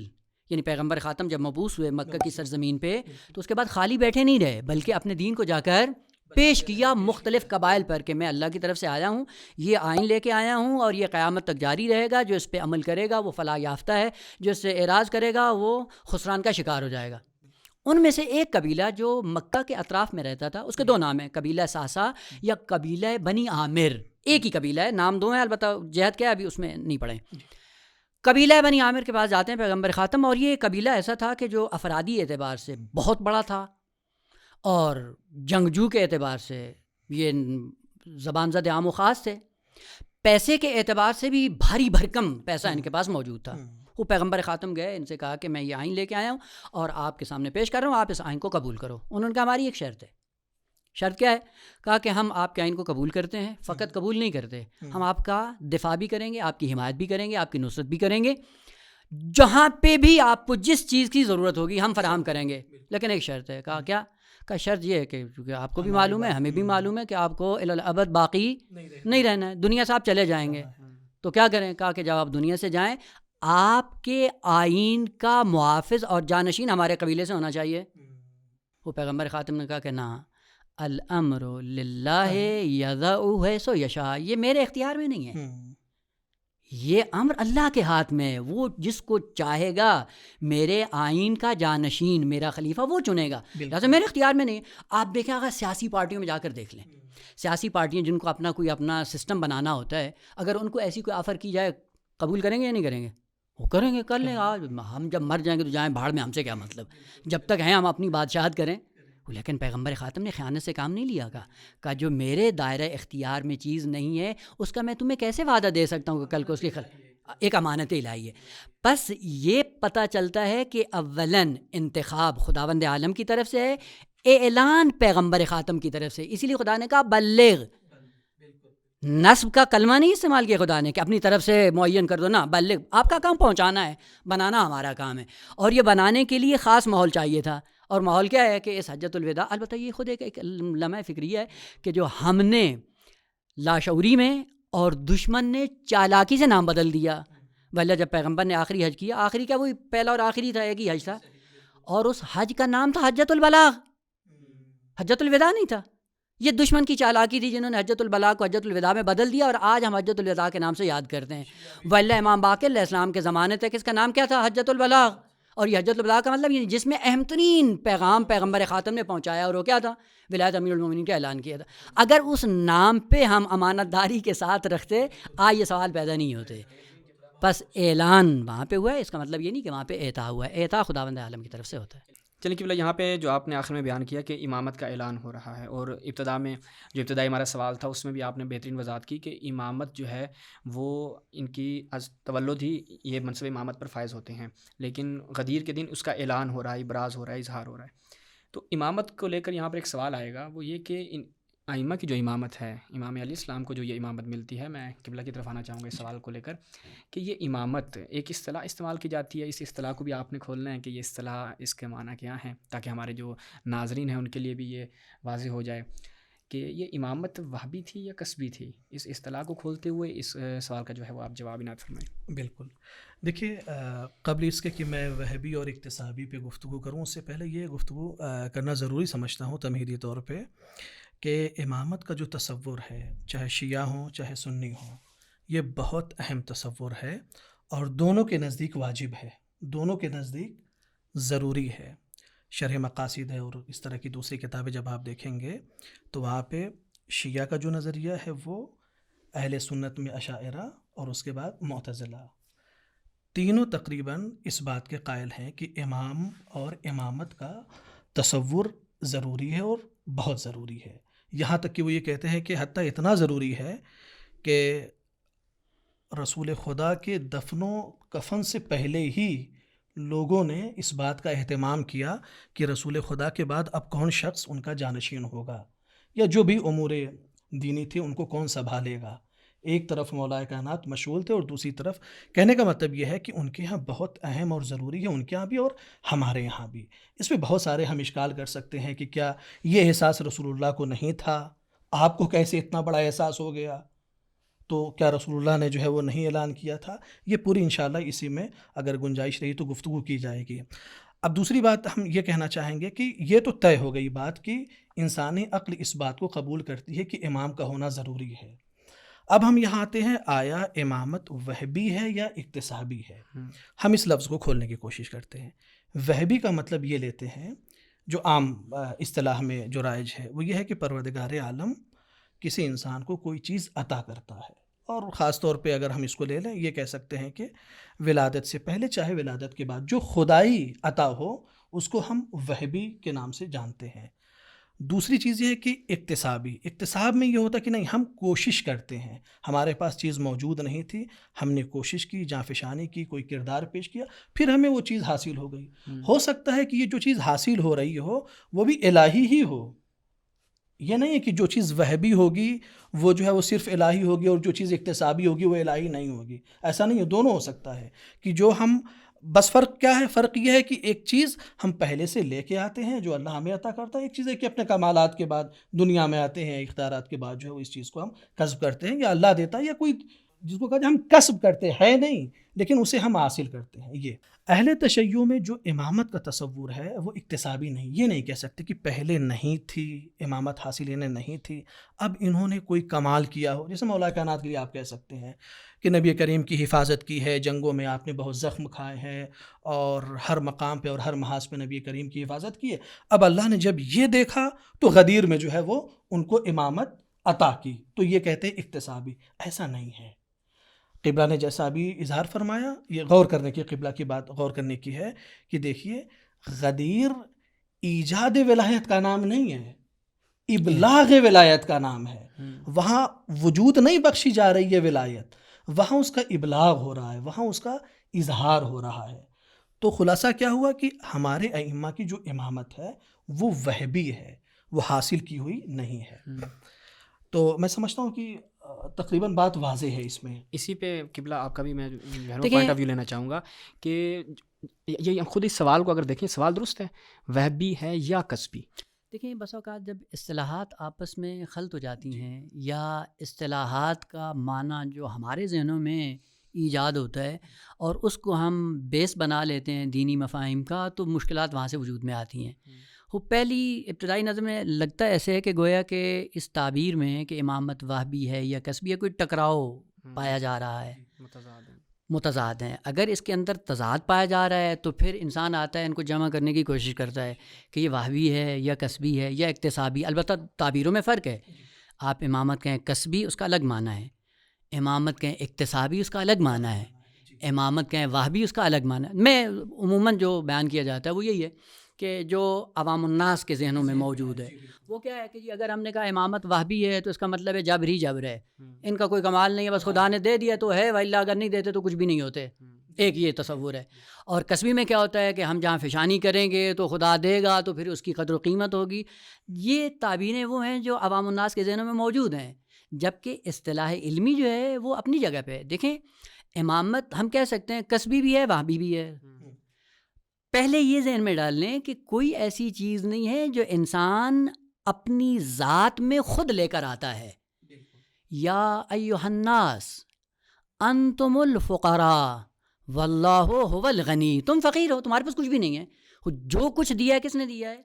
یعنی پیغمبر خاتم جب مبعوث ہوئے مکہ کی سرزمین پہ تو اس کے بعد خالی بیٹھے نہیں رہے بلکہ اپنے دین کو جا کر پیش کیا مختلف قبائل پر کہ میں اللہ کی طرف سے آیا ہوں، یہ آئین لے کے آیا ہوں اور یہ قیامت تک جاری رہے گا. جو اس پہ عمل کرے گا وہ فلاح یافتہ ہے، جو اس سے اعراض کرے گا وہ خسران کا شکار ہو جائے گا. ان میں سے ایک قبیلہ جو مکہ کے اطراف میں رہتا تھا، اس کے 2 نام ہیں، قبیلہ ساسا یا قبیلہ بنی عامر. ایک ہی قبیلہ ہے، نام 2 ہیں، البتہ جہت کیا ہے ابھی اس میں نہیں پڑھیں. قبیلہ بنی عامر کے پاس جاتے ہیں پیغمبر خاتم، اور یہ قبیلہ ایسا تھا کہ جو افرادی اعتبار سے بہت بڑا تھا اور جنگجو کے اعتبار سے یہ زبان زد عام و خاص تھے. پیسے کے اعتبار سے بھی بھاری بھرکم پیسہ ان کے پاس موجود تھا. وہ پیغمبر خاتم گئے، ان سے کہا کہ میں یہ آئین لے کے آیا ہوں اور آپ کے سامنے پیش کر رہا ہوں، آپ اس آئین کو قبول کرو. انہوں نے کہا ہماری ایک شرط ہے. شرط کیا ہے؟ کہا کہ ہم آپ کے آئین کو قبول کرتے ہیں، فقط قبول نہیں کرتے، ہم آپ کا دفاع بھی کریں گے، آپ کی حمایت بھی کریں گے، آپ کی نصرت بھی کریں گے، جہاں پہ بھی آپ کو جس چیز کی ضرورت ہوگی ہم فراہم کریں گے. لیکن ایک شرط ہے. کہا کیا؟ کا شرط یہ ہے کہ کیونکہ آپ کو بھی معلوم ہے ہمیں بھی معلوم ہے کہ آپ کو الابد باقی نہیں رہنا ہے، دنیا سے آپ چلے جائیں گے. تو کیا کریں؟ کہا کہ جب آپ دنیا سے جائیں آپ کے آئین کا محافظ اور جانشین ہمارے قبیلے سے ہونا چاہیے. وہ پیغمبر خاتم نے کہا کہ نہ، الامر للہ یضعہ حیث یشاء، یہ میرے اختیار میں نہیں ہے، یہ امر اللہ کے ہاتھ میں ہے. وہ جس کو چاہے گا میرے آئین کا جانشین، میرا خلیفہ وہ چنے گا، لہٰذا میرے اختیار میں نہیں. آپ دیکھیں اگر سیاسی پارٹیوں میں جا کر دیکھ لیں، سیاسی پارٹیاں جن کو اپنا سسٹم بنانا ہوتا ہے، اگر ان کو ایسی کوئی آفر کی جائے قبول کریں گے یا نہیں کریں گے؟ وہ کریں گے، کر لیں. آج ہم جب مر جائیں گے تو جائیں بھاڑ میں، ہم سے کیا مطلب، جب تک ہیں ہم اپنی بادشاہت کریں. لیکن پیغمبر خاتم نے خیانت سے کام نہیں لیا. کہا جو میرے دائرہ اختیار میں چیز نہیں ہے اس کا میں تمہیں کیسے وعدہ دے سکتا ہوں کہ کل کو اس کی ایک امانت الہی ہے. بس یہ پتہ چلتا ہے کہ اولاً انتخاب خداوند عالم کی طرف سے ہے، اعلان پیغمبر خاتم کی طرف سے. اسی لیے خدا نے کہا بلغ. نصب کا کلمہ نہیں استعمال کیا خدا نے کہ اپنی طرف سے معین کر دو، نا، بلغ. آپ کا کام پہنچانا ہے، بنانا ہمارا کام ہے. اور یہ بنانے کے لیے خاص ماحول چاہیے تھا. اور ماحول کیا ہے کہ اس حجۃ الوداع، البتہ یہ خود ایک لمحہ فکری ہے کہ جو ہم نے لاشعوری میں اور دشمن نے چالاکی سے نام بدل دیا. ولا جب پیغمبر نے آخری حج کیا، آخری کیا وہی پہلا اور آخری تھا، ایک ہی حج تھا، اور اس حج کا نام تھا حجۃ البلاغ، حجۃ الوداع نہیں تھا. یہ دشمن کی چالاکی تھی جنہوں نے حجۃ البلاغ کو حجۃ الوداع میں بدل دیا، اور آج ہم حجۃ الوداع کے نام سے یاد کرتے ہیں. ولا امام باقر علیہ السلام کے زمانے تک اس کا نام کیا تھا؟ حجۃ البلاغ. اور یہ حجۃ البلاغ کا مطلب یہ جس میں اہم ترین پیغام پیغمبر خاتم نے پہنچایا، اور وہ کیا تھا؟ ولایت امیر المومنین کا اعلان کیا تھا. اگر اس نام پہ ہم امانت داری کے ساتھ رکھتے، آج یہ سوال پیدا نہیں ہوتے. بس اعلان وہاں پہ ہوا ہے، اس کا مطلب یہ نہیں کہ وہاں پہ اعطا ہوا ہے. اعطا خداوند عالم کی طرف سے ہوتا ہے. چلیے قبلہ یہاں پہ جو آپ نے آخر میں بیان کیا کہ امامت کا اعلان ہو رہا ہے، اور ابتدا میں جو ابتدائی ہمارا سوال تھا اس میں بھی آپ نے بہترین وضاحت کی کہ امامت جو ہے وہ ان کی از تولد ہی یہ منصب امامت پر فائز ہوتے ہیں، لیکن غدیر کے دن اس کا اعلان ہو رہا ہے، ابراز ہو رہا ہے، اظہار ہو رہا ہے. تو امامت کو لے کر یہاں پر ایک سوال آئے گا، وہ یہ کہ ان ائمہ کی جو امامت ہے، امام علیہ السلام کو جو یہ امامت ملتی ہے، میں قبلہ کی طرف آنا چاہوں گا اس سوال کو لے کر کہ یہ امامت ایک اصطلاح استعمال کی جاتی ہے. اس اصطلاح کو بھی آپ نے کھولنا ہے کہ یہ اصطلاح اس کے معنی کیا ہیں، تاکہ ہمارے جو ناظرین ہیں ان کے لیے بھی یہ واضح ہو جائے کہ یہ امامت وہابی تھی یا کسبی تھی. اس اصطلاح کو کھولتے ہوئے اس سوال کا جو ہے وہ آپ جواب عنایت فرمائیں. بالکل. دیکھیے قبل اس کے کہ میں وہابی اور اکتسابی پہ گفتگو کروں، اس سے پہلے یہ گفتگو کرنا ضروری سمجھتا ہوں تمہیدی طور پہ کہ امامت کا جو تصور ہے، چاہے شیعہ ہوں چاہے سنی ہوں، یہ بہت اہم تصور ہے، اور دونوں کے نزدیک واجب ہے، دونوں کے نزدیک ضروری ہے. شرح مقاصد ہے اور اس طرح کی دوسری کتابیں جب آپ دیکھیں گے تو وہاں پہ شیعہ کا جو نظریہ ہے وہ اہل سنت میں اشاعرہ اور اس کے بعد معتزلہ، تینوں تقریباً اس بات کے قائل ہیں کہ امام اور امامت کا تصور ضروری ہے اور بہت ضروری ہے. یہاں تک کہ وہ یہ کہتے ہیں کہ حتیٰ اتنا ضروری ہے کہ رسول خدا کے دفن و کفن سے پہلے ہی لوگوں نے اس بات کا اہتمام کیا کہ رسول خدا کے بعد اب کون شخص ان کا جانشین ہوگا، یا جو بھی امور دینی تھی ان کو کون سنبھالے گا. ایک طرف مولا کائنات مشغول تھے اور دوسری طرف کہنے کا مطلب یہ ہے کہ ان کے ہاں بہت اہم اور ضروری ہے، ان کے ہاں بھی اور ہمارے یہاں بھی. اس میں بہت سارے ہم اشکال کر سکتے ہیں کہ کیا یہ احساس رسول اللہ کو نہیں تھا، آپ کو کیسے اتنا بڑا احساس ہو گیا، تو کیا رسول اللہ نے جو ہے وہ نہیں اعلان کیا تھا. یہ پوری انشاءاللہ اسی میں اگر گنجائش رہی تو گفتگو کی جائے گی. اب دوسری بات ہم یہ کہنا چاہیں گے کہ یہ تو طے ہو گئی بات کہ انسانی عقل اس بات کو قبول کرتی ہے کہ امام کا ہونا ضروری ہے. اب ہم یہاں آتے ہیں، آیا امامت وہبی ہے یا اکتسابی ہے؟ ہم اس لفظ کو کھولنے کی کوشش کرتے ہیں. وہبی کا مطلب یہ لیتے ہیں، جو عام اصطلاح میں جو رائج ہے وہ یہ ہے کہ پروردگار عالم کسی انسان کو کوئی چیز عطا کرتا ہے، اور خاص طور پہ اگر ہم اس کو لے لیں یہ کہہ سکتے ہیں کہ ولادت سے پہلے چاہے ولادت کے بعد جو خدائی عطا ہو اس کو ہم وہبی کے نام سے جانتے ہیں. دوسری چیز یہ ہے کہ اکتساب میں یہ ہوتا کہ نہیں، ہم کوشش کرتے ہیں، ہمارے پاس چیز موجود نہیں تھی، ہم نے کوشش کی، جانفشانی کی، کوئی کردار پیش کیا، پھر ہمیں وہ چیز حاصل ہو گئی. ہو سکتا ہے کہ یہ جو چیز حاصل ہو رہی ہو وہ بھی الہی ہی ہو. یہ نہیں ہے کہ جو چیز وہبی ہوگی وہ جو ہے وہ صرف الہی ہوگی اور جو چیز اکتسابی ہوگی وہ الہی نہیں ہوگی. ایسا نہیں ہے، دونوں ہو سکتا ہے کہ جو ہم بس فرق کیا ہے؟ فرق یہ ہے کہ ایک چیز ہم پہلے سے لے کے آتے ہیں جو اللہ ہمیں عطا کرتا ہے، ایک چیز ہے کہ اپنے کمالات کے بعد دنیا میں آتے ہیں، اختیارات کے بعد جو ہے وہ اس چیز کو ہم کسب کرتے ہیں، یا اللہ دیتا ہے، یا کوئی جس کو کہتے ہیں ہم کسب کرتے ہیں نہیں لیکن اسے ہم حاصل کرتے ہیں. یہ اہل تشیع میں جو امامت کا تصور ہے وہ اکتسابی نہیں. یہ نہیں کہہ سکتے کہ پہلے نہیں تھی امامت، حاصل انہیں نہیں تھی، اب انہوں نے کوئی کمال کیا ہو. جیسے مولا کائنات کے لیے آپ کہہ سکتے ہیں کہ نبی کریم کی حفاظت کی ہے، جنگوں میں آپ نے بہت زخم کھائے ہیں، اور ہر مقام پہ اور ہر محاذ پہ نبی کریم کی حفاظت کی ہے. اب اللہ نے جب یہ دیکھا تو غدیر میں جو ہے وہ ان کو امامت عطا کی، تو یہ کہتے ہیں اکتسابی. ایسا نہیں ہے. قبلہ نے جیسا ابھی اظہار فرمایا، یہ غور کرنے کی، قبلہ کی بات غور کرنے کی ہے کہ دیکھیے غدیر ایجاد ولایت کا نام نہیں ہے، ابلاغ ولایت کا نام ہے. وہاں وجود نہیں بخشی جا رہی ہے ولایت، وہاں اس کا ابلاغ ہو رہا ہے، وہاں اس کا اظہار ہو رہا ہے. تو خلاصہ کیا ہوا کہ ہمارے ائمہ کی جو امامت ہے وہ وہبی ہے، وہ حاصل کی ہوئی نہیں ہے. تو میں سمجھتا ہوں کہ تقریباً بات واضح ہے اس میں. اسی پہ قبلہ آپ کا بھی میں پوائنٹ آف ویو لینا چاہوں گا کہ یہ خود اس سوال کو اگر دیکھیں، سوال درست ہے، وہبی ہے یا کسبی؟ دیکھیں بس اوقات جب اصطلاحات آپس میں خلط ہو جاتی ہیں یا اصطلاحات کا معنی جو ہمارے ذہنوں میں ایجاد ہوتا ہے اور اس کو ہم بیس بنا لیتے ہیں دینی مفاہیم کا، تو مشکلات وہاں سے وجود میں آتی ہیں۔ وہ پہلی ابتدائی نظر میں لگتا ایسے ہے کہ گویا کہ اس تعبیر میں کہ امامت وہابی ہے یا کسبی ہے کوئی ٹکراؤ پایا جا رہا ہے، متضاد ہیں۔ اگر اس کے اندر تضاد پایا جا رہا ہے تو پھر انسان آتا ہے ان کو جمع کرنے کی کوشش کرتا ہے کہ یہ وہابی ہے یا کسبی ہے یا اکتسابی۔ البتہ تعبیروں میں فرق ہے، آپ امامت کہیں کسبی اس کا الگ معنی ہے، امامت کہیں اکتسابی اس کا الگ معنی ہے، امامت کہیں وہابی اس کا الگ معنی ہے۔ میں عموماً جو بیان کیا جاتا ہے وہ یہی ہے کہ جو عوام الناس کے ذہنوں میں موجود ہے وہ کیا ہے کہ جی اگر ہم نے کہا امامت وہابی ہے تو اس کا مطلب ہے جبر ہی جبر ہے، ان کا کوئی کمال نہیں ہے، بس خدا نے دے دیا تو ہے، واللہ اگر نہیں دیتے تو کچھ بھی نہیں ہوتے، ایک یہ تصور ہے۔ اور کسبی میں کیا ہوتا ہے کہ ہم جہاں فشانی کریں گے تو خدا دے گا تو پھر اس کی قدر و قیمت ہوگی۔ یہ تعبیریں وہ ہیں جو عوام الناس کے ذہنوں میں موجود ہیں، جبکہ اصطلاح علمی جو ہے وہ اپنی جگہ پہ ہے۔ دیکھیں امامت ہم کہہ سکتے ہیں کسبی بھی ہے وہابی بھی ہے۔ پہلے یہ ذہن میں ڈال لیں کہ کوئی ایسی چیز نہیں ہے جو انسان اپنی ذات میں خود لے کر آتا ہے۔ یا ایھا الناس انتم الفقراء واللہ هو الغنی، تم فقیر ہو، تمہارے پاس کچھ بھی نہیں ہے، جو کچھ دیا ہے کس نے دیا ہے؟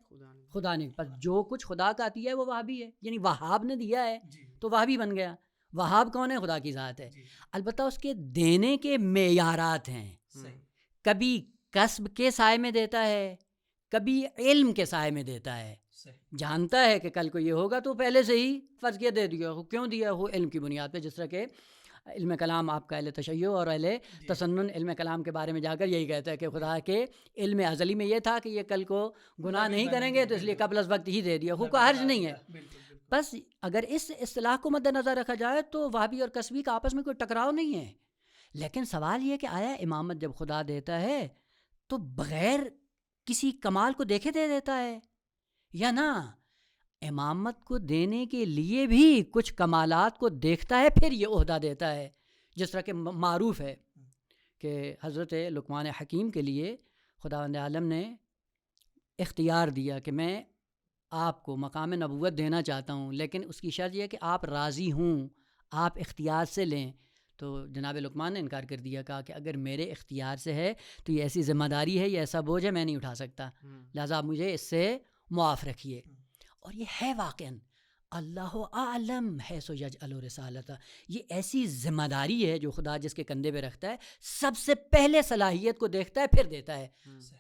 خدا نے۔ پس جو کچھ خدا کا عطیہ ہے وہ وہابی ہے، یعنی وہاب نے دیا ہے تو وہابی بن گیا۔ وہاب کون ہے؟ خدا کی ذات ہے۔ البتہ اس کے دینے کے معیارات ہیں، کبھی کسب کے سائے میں دیتا ہے، کبھی علم کے سائے میں دیتا ہے۔ جانتا ہے کہ کل کو یہ ہوگا تو پہلے سے ہی فرض کیا دے دیا، کیوں دیا؟ وہ علم کی بنیاد پہ، جس طرح کہ علم کلام آپ کا اہل تشیع اور اہل تسنن علم کلام کے بارے میں جا کر یہی کہتا ہے کہ خدا کے علم ازلی میں یہ تھا کہ یہ کل کو گناہ نہیں کریں گے تو اس لیے قبل از وقت ہی دے دیا، کو حرج نہیں ہے۔ بس اگر اس اصطلاح کو مد نظر رکھا جائے تو وہابی اور کسبی کا آپس میں کوئی ٹکراؤ نہیں ہے، لیکن سوال یہ کہ آیا امامت جب خدا دیتا ہے تو بغیر کسی کمال کو دیکھے دے دیتا ہے یا نہ؟ امامت کو دینے کے لیے بھی کچھ کمالات کو دیکھتا ہے پھر یہ عہدہ دیتا ہے، جس طرح کہ معروف ہے کہ حضرت لقمان حکیم کے لیے خداوند عالم نے اختیار دیا کہ میں آپ کو مقام نبوت دینا چاہتا ہوں، لیکن اس کی شرط یہ ہے کہ آپ راضی ہوں، آپ اختیار سے لیں۔ تو جناب لقمان نے انکار کر دیا، کہا کہ اگر میرے اختیار سے ہے تو یہ ایسی ذمہ داری ہے، یہ ایسا بوجھ ہے، میں نہیں اٹھا سکتا، لہٰذا آپ مجھے اس سے معاف رکھیے۔ اور یہ ہے واقعاً اللہ اعلم حیث یجعل رسالتہ، یہ ایسی ذمہ داری ہے جو خدا جس کے کندھے پہ رکھتا ہے، سب سے پہلے صلاحیت کو دیکھتا ہے پھر دیتا ہے۔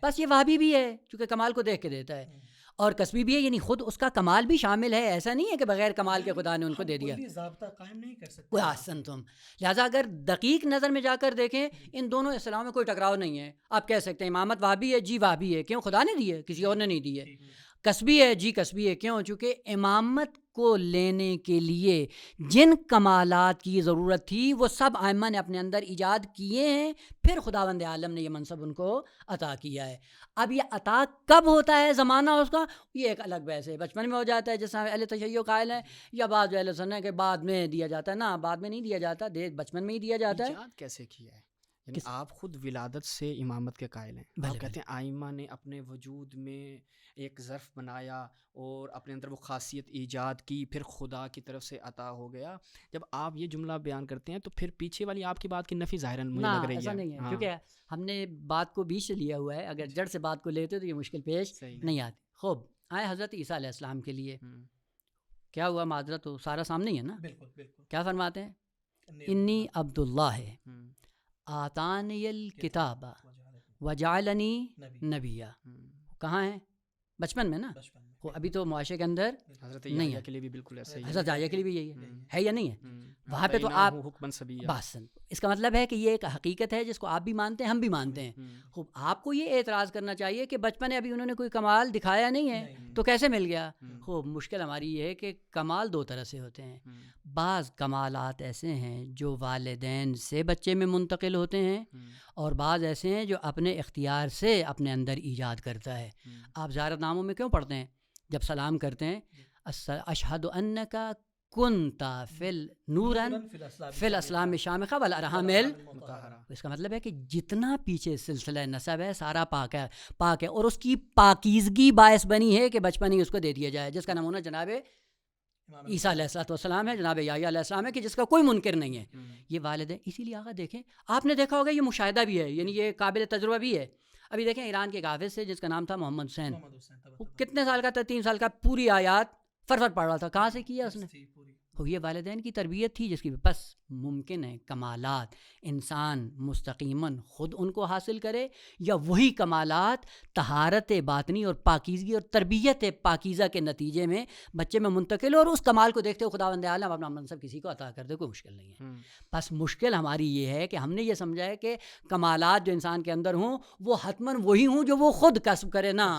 بس یہ وہابی بھی ہے چونکہ کمال کو دیکھ کے دیتا ہے، اور کسبی بھی ہے، یعنی خود اس کا کمال بھی شامل ہے، ایسا نہیں ہے کہ بغیر کمال کے خدا نے ان کو دے دیا۔ ضابطہ قائم نہیں کر سکتے احسن تم۔ لہٰذا اگر دقیق نظر میں جا کر دیکھیں ان دونوں اصطلاحوں میں کوئی ٹکراؤ نہیں ہے۔ آپ کہہ سکتے ہیں امامت وہابی ہے، جی وہابی ہے، کیوں؟ خدا نے دی ہے، کسی اور نے نہیں دی ہے۔ کسبی ہے، جی کسبی ہے، کیوں؟ چونکہ امامت کو لینے کے لیے جن کمالات کی ضرورت تھی وہ سب ائمہ نے اپنے اندر ایجاد کیے ہیں، پھر خداوند عالم نے یہ منصب ان کو عطا کیا ہے۔ اب یہ عطا کب ہوتا ہے، زمانہ اس کا، یہ ایک الگ بحث ہے۔ بچپن میں ہو جاتا ہے جیسا اہل تشیع قائل ہیں، یا بعض اہل سنت کے بعد میں دیا جاتا ہے، نہ بعد میں نہیں دیا جاتا، بچپن میں ہی دیا جاتا ہے۔ ایجاد کیسے کیا ہے؟ یعنی آپ خود ولادت سے امامت کے قائل ہیں، آپ کہتے ہیں آئمہ نے اپنے وجود میں ایک ظرف بنایا اور اپنے اندر وہ خاصیت ایجاد کی، پھر خدا کی طرف سے عطا ہو گیا۔ جب آپ یہ جملہ بیان کرتے ہیں تو پھر پیچھے والی آپ کی بات کی نفی ظاہراً مجھے لگ رہی ہے۔ ایسا نہیں ہے، کیونکہ ہم نے بات کو بیچ سے لیا ہوا ہے، اگر جڑ سے بات کو لیتے تو یہ مشکل پیش نہیں آتی۔ خوب آئے حضرت عیسیٰ علیہ السلام کے لیے کیا ہوا، معذرت تو سارا سامنے ہی ہے نا، کیا فرماتے ہیں؟ انی عبداللہ ہے آتانی الکتاب وجعلنی نبیہ۔ کہاں ہے؟ بچپن میں نا، ابھی تو معاشرے کے اندر حضرت نہیں ہے، کے لیے بھی بالکل ایسا ہی حضرت یحییٰ کے لیے بھی یہی ہے یا نہیں ہے؟ وہاں پہ تو آپ بس، اس کا مطلب ہے کہ یہ ایک حقیقت ہے جس کو آپ بھی مانتے ہیں، ہم بھی مانتے ہیں۔ خوب آپ کو یہ اعتراض کرنا چاہیے کہ بچپن میں ابھی انہوں نے کوئی کمال دکھایا نہیں ہے تو کیسے مل گیا؟ خوب مشکل ہماری یہ ہے کہ کمال دو طرح سے ہوتے ہیں، بعض کمالات ایسے ہیں جو والدین سے بچے میں منتقل ہوتے ہیں، اور بعض ایسے ہیں جو اپنے اختیار سے اپنے اندر ایجاد کرتا ہے۔ آپ زیارت ناموں میں کیوں پڑھتے ہیں؟ جب سلام کرتے ہیں اشہد انک کنتا فل نورن فل اسلام شامخہ والارحام اس کا مطلب ہے کہ جتنا پیچھے سلسلہ نسب ہے سارا پاک ہے اور اس کی پاکیزگی باعث بنی ہے کہ بچپن ہی اس کو دے دیا جائے، جس کا نمونہ جناب عیسیٰ علیہ السلام ہے، جناب یحییٰ علیہ السلام ہے، کہ جس کا کوئی منکر نہیں ہے، یہ والد ہے۔ اسی لیے آقا دیکھیں، آپ نے دیکھا ہوگا یہ مشاہدہ بھی ہے، یعنی یہ قابل تجربہ بھی ہے۔ ابھی دیکھیں ایران کے ایک حافظ سے جس کا نام تھا محمد حسین، وہ کتنے سال کا تھا؟ 3 سال کا، پوری آیات فرفر پڑھ رہا تھا۔ کہاں سے کیا اس نے؟ یہ والدین کی تربیت تھی جس کی بس ممکن ہے کمالات انسان مستقیماً خود ان کو حاصل کرے، یا وہی کمالات طہارت باطنی اور پاکیزگی اور تربیت پاکیزہ کے نتیجے میں بچے میں منتقل ہو، اور اس کمال کو دیکھتے ہوئے خداوند عالم اپنا منصب کسی کو عطا کر دے، کوئی مشکل نہیں ہے۔ بس مشکل ہماری یہ ہے کہ ہم نے یہ سمجھا ہے کہ کمالات جو انسان کے اندر ہوں وہ حتماً وہی ہوں جو وہ خود کسب کرے، نہ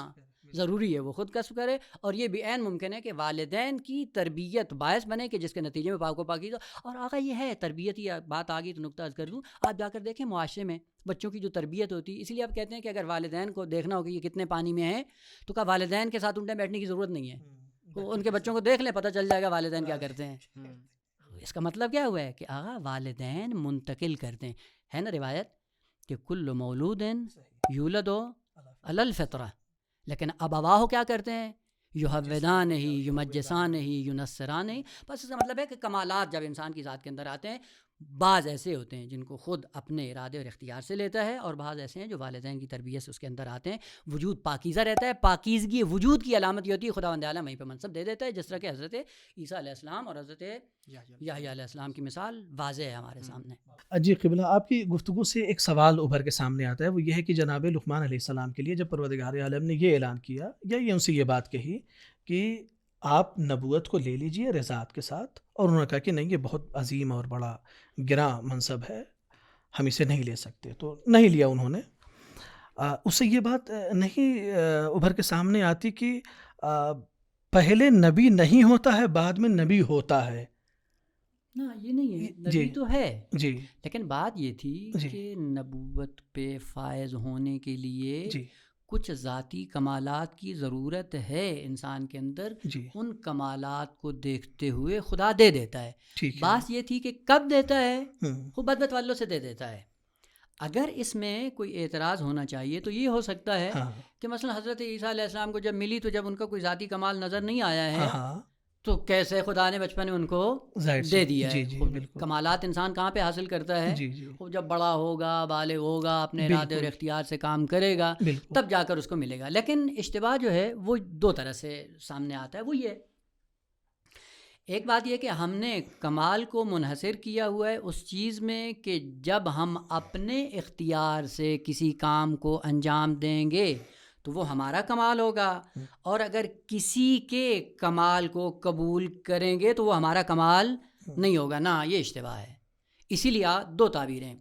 ضروری ہے وہ خود کسب کرے، اور یہ بھی عین ممکن ہے کہ والدین کی تربیت باعث بنے کہ جس کے نتیجے میں پاک و پاکیزہ۔ اور آقا یہ ہے تربیت، یہ بات آ گئی تو نقطہ عرض کر دوں، آپ جا کر دیکھیں معاشرے میں بچوں کی جو تربیت ہوتی ہے، اس لیے آپ کہتے ہیں کہ اگر والدین کو دیکھنا ہو کہ یہ کتنے پانی میں ہیں تو کہا والدین کے ساتھ الٹے بیٹھنے کی ضرورت نہیں ہے، ان کے بچوں کو دیکھ لیں، پتہ چل جائے گا والدین کیا کرتے ہیں۔ اس کا مطلب کیا ہوا ہے کہ آقا والدین منتقل کرتے ہیں، ہے نا روایت کہ کل مولود یولد علی الفطرہ، لیکن ابواہ کیا کرتے ہیں؟ یحودان ہی، یمجسان ہی، ینصران ہی۔ بس اس کا مطلب ہے کہ کمالات جب انسان کی ذات کے اندر آتے ہیں، بعض ایسے ہوتے ہیں جن کو خود اپنے ارادے اور اختیار سے لیتا ہے، اور بعض ایسے ہیں جو والدین کی تربیت سے اس کے اندر آتے ہیں۔ وجود پاکیزہ رہتا ہے، پاکیزگی وجود کی علامت یہ ہوتی ہے خداوند اعلیٰ وہیں پہ منصب دے دیتا ہے، جس طرح کہ حضرت عیسیٰ علیہ السلام اور حضرت یحییٰ علیہ السلام کی مثال واضح ہے ہمارے سامنے۔ جی قبلہ، آپ کی گفتگو سے ایک سوال ابھر کے سامنے آتا ہے، وہ یہ ہے کہ جناب لقمان علیہ السلام کے لیے جب پروردگار عالم نے یہ اعلان کیا یا یہ ان سے یہ بات کہی کہ آپ نبوت کو لے لیجئے رضاعت کے ساتھ، اور انہوں نے کہا کہ نہیں یہ بہت عظیم اور بڑا گراں منصب ہے، ہم اسے نہیں لے سکتے، تو نہیں لیا انہوں نے۔ اس سے یہ بات نہیں ابھر کے سامنے آتی کہ پہلے نبی نہیں ہوتا ہے، بعد میں نبی ہوتا ہے؟ نہ یہ نہیں ہے، نبی تو ہے جی، لیکن بات یہ تھی کہ نبوت پہ فائز ہونے کے لیے جی کچھ ذاتی کمالات کی ضرورت ہے انسان کے اندر، جی، ان کمالات کو دیکھتے ہوئے خدا دے دیتا ہے۔ ٹھیک ہے۔ بات یہ تھی کہ کب دیتا ہے، وہ بدبت والوں سے دے دیتا ہے۔ اگر اس میں کوئی اعتراض ہونا چاہیے تو یہ ہو سکتا ہے کہ مثلا حضرت عیسیٰ علیہ السلام کو جب ملی تو جب ان کا کوئی ذاتی کمال نظر نہیں آیا ہے تو کیسے خدا نے بچپن میں ان کو دے دیا ہے۔ کمالات انسان کہاں پہ حاصل کرتا ہے؟ وہ جب بڑا ہوگا، بالغ ہوگا، اپنے ارادے اور اختیار سے کام کرے گا، تب جا کر اس کو ملے گا۔ لیکن اشتباہ جو ہے وہ 2 طرح سے سامنے آتا ہے۔ وہ یہ ایک بات یہ کہ ہم نے کمال کو منحصر کیا ہوا ہے اس چیز میں کہ جب ہم اپنے اختیار سے کسی کام کو انجام دیں گے تو وہ ہمارا کمال ہوگا، اور اگر کسی کے کمال کو قبول کریں گے تو وہ ہمارا کمال نہیں ہوگا۔ نہ، یہ اشتباہ ہے۔ اسی لیے 2 تعبیریں،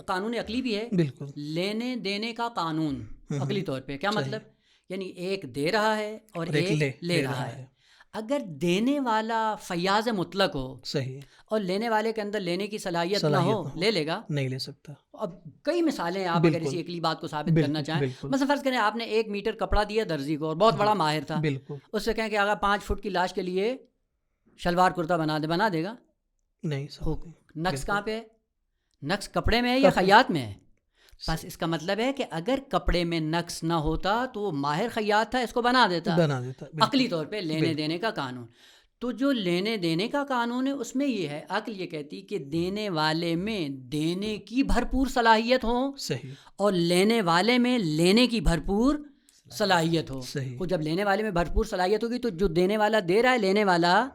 قانون عقلی بھی ہے، بالکل لینے دینے کا قانون عقلی طور پہ کیا مطلب؟ یعنی ایک دے رہا ہے اور ایک لے رہا ہے۔ اگر دینے والا فیاض مطلق ہو صحیح، اور لینے والے کے اندر لینے کی صلاحیت نہ ہو، لے لے گا؟ نہیں لے سکتا۔ اب کئی مثالیں ہیں، آپ اگر اسی عقلی بات کو ثابت کرنا چاہیں، مثلا فرض کریں آپ نے 1 میٹر کپڑا دیا درزی کو اور بہت بڑا ماہر تھا، اس سے کہیں کہ اگر 5 فٹ کی لاش کے لیے شلوار کرتا بنا دے گا؟ نہیں۔ نقص کہاں پہ ہے؟ نقص کپڑے میں ہے یا خیاط میں ہے؟ بس اس کا مطلب ہے کہ اگر کپڑے میں نقص نہ ہوتا تو وہ ماہر خیاط تھا، اس کو بنا دیتا۔ عقلی طور پہ لینے دینے کا قانون، تو جو لینے دینے کا قانون ہے اس میں یہ ہے، عقل یہ کہتی کہ دینے والے میں دینے کی بھرپور صلاحیت ہو، اور لینے والے میں لینے کی بھرپور صلاحیت ہو۔ وہ جب لینے والے میں بھرپور صلاحیت ہوگی تو جو دینے والا دے رہا ہے لینے والا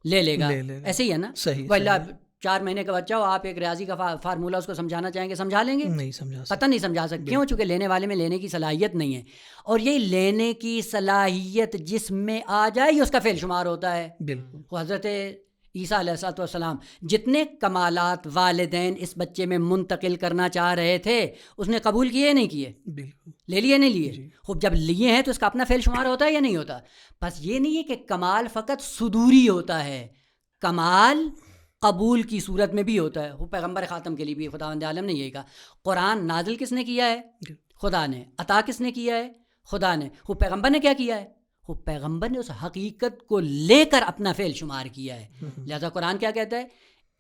لے لے گا۔ ایسے ہی ہے نا؟ واللہ 4 مہینے کا بچہ ہو، آپ ایک ریاضی کا فارمولہ اس کو سمجھانا چاہیں گے، سمجھا لیں گے؟ نہیں سمجھا، پتہ نہیں سمجھا سکتے، کیوں؟ چونکہ لینے والے میں لینے کی صلاحیت نہیں ہے، اور یہ لینے کی صلاحیت جس میں آ جائے یہ اس کا فعل شمار ہوتا ہے۔ بالکل۔ حضرت عیسیٰ علیہ السلام جتنے کمالات والدین اس بچے میں منتقل کرنا چاہ رہے تھے اس نے قبول کیے نہیں کیے؟ بالکل۔ لے لیے نہیں لیے؟ خوب جب لیے ہیں تو اس کا اپنا فعل شمار ہوتا ہے یا نہیں ہوتا؟ بس یہ نہیں ہے کہ کمال فقط صدوری ہوتا ہے، کمال قبول کی صورت میں بھی ہوتا ہے۔ وہ پیغمبر خاتم کے لیے بھی خداوند عالم نے یہی کہا۔ قرآن نازل کس نے کیا ہے؟ خدا نے۔ عطا کس نے کیا ہے؟ خدا نے۔ وہ پیغمبر نے کیا کیا ہے؟ وہ پیغمبر نے اس حقیقت کو لے کر اپنا فعل شمار کیا ہے. لہذا قرآن کیا کہتا ہے؟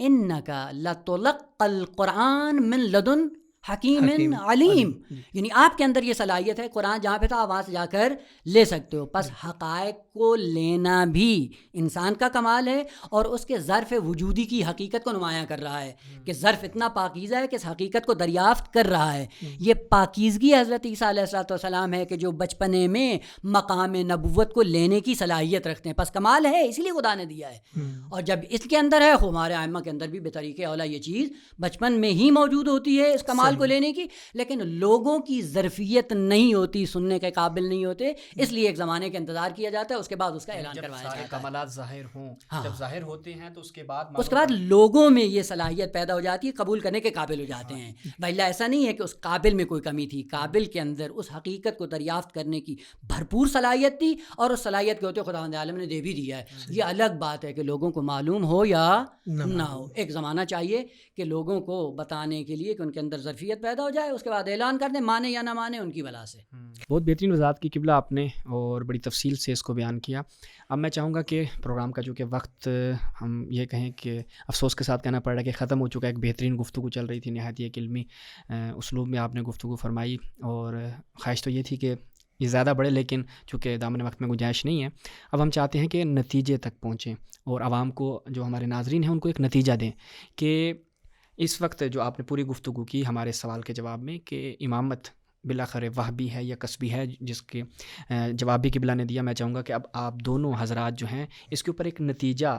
اِنَّكَ لَتُلَقَّى الْقُرْآنَ مِن لَدُنْ حکیم علیم. یعنی آپ کے اندر یہ صلاحیت ہے، قرآن جہاں پہ تھا آپ وہاں سے جا کر لے سکتے ہو. پس حقائق کو لینا بھی انسان کا کمال ہے اور اس کے ظرف وجودی کی حقیقت کو نمایاں کر رہا ہے کہ ظرف اتنا پاکیزہ ہے کہ اس حقیقت کو دریافت کر رہا ہے. یہ پاکیزگی حضرت عیسیٰ علیہ السلام ہے کہ جو بچپنے میں مقام نبوت کو لینے کی صلاحیت رکھتے ہیں. پس کمال ہے، اسی لیے خدا نے دیا ہے. اور جب اس کے اندر ہے، ہمارے ائمہ کے اندر بھی بطریق اولا یہ چیز بچپن میں ہی موجود ہوتی ہے اس کمال کو لینے کی، لیکن لوگوں کی ظرفیت نہیں ہوتی، سننے کے قابل نہیں ہوتے، اس لیے ایک زمانے کا انتظار کیا جاتا ہے، اس کے بعد اس کا اعلان کروایا جاتا ہے. جب سارے کمالات ظاہر ہوں، جب ظاہر ہوتے ہیں تو اس کے بعد لوگوں میں یہ صلاحیت پیدا ہو جاتی ہے، قبول کرنے کے قابل ہو جاتے ہیں. بھائی ایسا نہیں ہے کہ اس قابل میں کوئی کمی تھی، قابل کے اندر اس حقیقت کو دریافت کرنے کی بھرپور صلاحیت تھی، اور اس صلاحیت کے ہوتے خداوند عالم نے دے بھی دیا ہے. یہ الگ بات ہے کہ لوگوں کو معلوم ہو یا نہ ہو. ایک زمانہ چاہیے کہ لوگوں کو بتانے کے لیے کہ ان کے اندر ظرفیت پیدا ہو جائے، اس کے بعد اعلان کر دیں، مانے یا نہ مانے ان کی بلا سے. بہت بہترین وضاحت کی قبلہ آپ نے، اور بڑی تفصیل سے اس کو بیان کیا. اب میں چاہوں گا کہ پروگرام کا جو کہ وقت ہم یہ کہیں کہ افسوس کے ساتھ کہنا پڑ رہا ہے کہ ختم ہو چکا ہے. ایک بہترین گفتگو چل رہی تھی، نہایت ایک علمی اسلوب میں آپ نے گفتگو فرمائی، اور خواہش تو یہ تھی کہ یہ زیادہ بڑھے، لیکن چونکہ دامن وقت میں گنجائش نہیں ہے. اب ہم چاہتے ہیں کہ نتیجے تک پہنچیں اور عوام کو، جو ہمارے ناظرین ہیں، ان کو ایک نتیجہ دیں کہ اس وقت جو آپ نے پوری گفتگو کی ہمارے سوال کے جواب میں کہ امامت بالآخر وہبی ہے یا کسبی ہے، جس کے جواب بھی قبلہ نے دیا. میں چاہوں گا کہ اب آپ دونوں حضرات جو ہیں اس کے اوپر ایک نتیجہ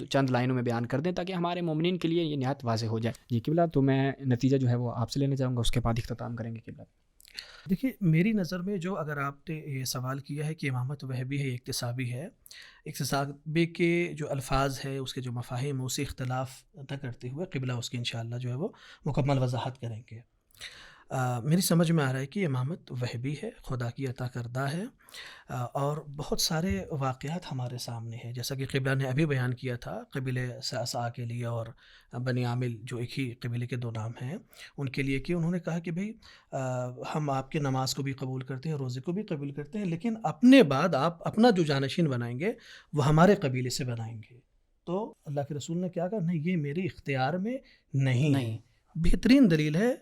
چند لائنوں میں بیان کر دیں تاکہ ہمارے مومنین کے لیے یہ نہایت واضح ہو جائے. جی قبلہ، تو میں نتیجہ جو ہے وہ آپ سے لینے چاہوں گا، اس کے بعد اختتام کریں گے. قبلہ دیکھیے، میری نظر میں جو اگر آپ نے یہ سوال کیا ہے کہ امامت وہبی ہے، اکتسابی ہے، اکتسابی کے جو الفاظ ہے، اس کے جو مفاہیم، اسے اختلاف نہ کرتے ہوئے قبلہ اس کی انشاءاللہ جو ہے وہ مکمل وضاحت کریں گے. میری سمجھ میں آ رہا ہے کہ امامت وہبی ہے، خدا کی عطا کردہ ہے، اور بہت سارے واقعات ہمارے سامنے ہیں، جیسا کہ قبلہ نے ابھی بیان کیا تھا. قبیلے سعصاع کے لیے اور بنی عامل، جو ایک ہی قبیلے کے دو نام ہیں، ان کے لیے کہ انہوں نے کہا کہ بھئی ہم آپ کی نماز کو بھی قبول کرتے ہیں، روزے کو بھی قبول کرتے ہیں، لیکن اپنے بعد آپ اپنا جو جانشین بنائیں گے وہ ہمارے قبیلے سے بنائیں گے. تو اللہ کے رسول نے کیا کہا؟ نہیں، یہ میرے اختیار میں نہیں ہے. بہترین دلیل ہے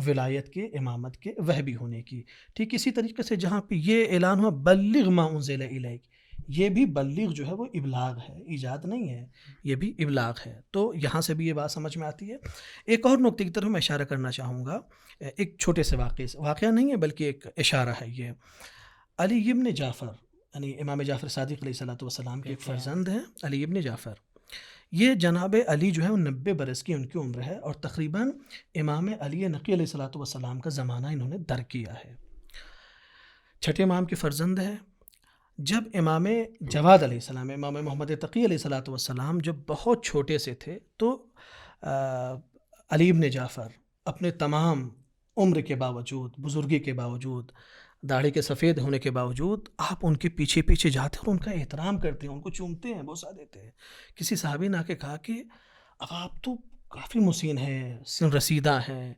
ولایت کے، امامت کے وہبی ہونے کی. ٹھیک اسی طریقے سے جہاں پہ یہ اعلان ہوا بلغ ما انزل الیک، یہ بھی بلغ جو ہے وہ ابلاغ ہے، ایجاد نہیں ہے، یہ بھی ابلاغ ہے. تو یہاں سے بھی یہ بات سمجھ میں آتی ہے. ایک اور نقطے کی طرف میں اشارہ کرنا چاہوں گا، ایک چھوٹے سے واقعہ نہیں ہے بلکہ ایک اشارہ ہے. یہ علی ابن جعفر، یعنی امام جعفر صادق علیہ السلام کے ایک فرزند ہیں، علی ابن جعفر. یہ جناب علی جو ہے وہ 90 برس کی ان کی عمر ہے، اور تقریباً امام علی نقی علیہ السلام کا زمانہ انہوں نے در کیا ہے. چھٹے امام کے فرزند ہے. جب امام جواد علیہ السلام، امام محمد تقی علیہ السلام جب بہت چھوٹے سے تھے، تو علی ابن جعفر اپنے تمام عمر کے باوجود، بزرگی کے باوجود، داڑھی کے سفید ہونے کے باوجود، آپ ان کے پیچھے پیچھے جاتے اور ان کا احترام کرتے ہیں، ان کو چومتے ہیں، بوسہ دیتے ہیں. کسی صحابی نے آ کے کہا کہ اب آپ تو کافی مسن ہیں، سن رسیدہ ہیں،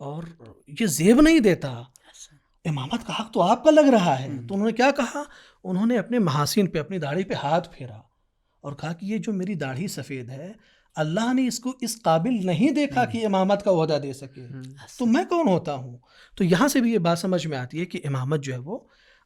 اور یہ زیب نہیں دیتا، امامت کا حق تو آپ کا لگ رہا ہے. تو انہوں نے کیا کہا؟ انہوں نے اپنے محاسن پہ، اپنی داڑھی پہ ہاتھ پھیرا اور کہا کہ یہ جو میری داڑھی سفید ہے، اللہ نے اس کو اس قابل نہیں دیکھا کہ امامت کا عہدہ دے سکے، تو میں کون ہوتا ہوں؟ تو یہاں سے بھی یہ بات سمجھ میں آتی ہے کہ امامت جو ہے وہ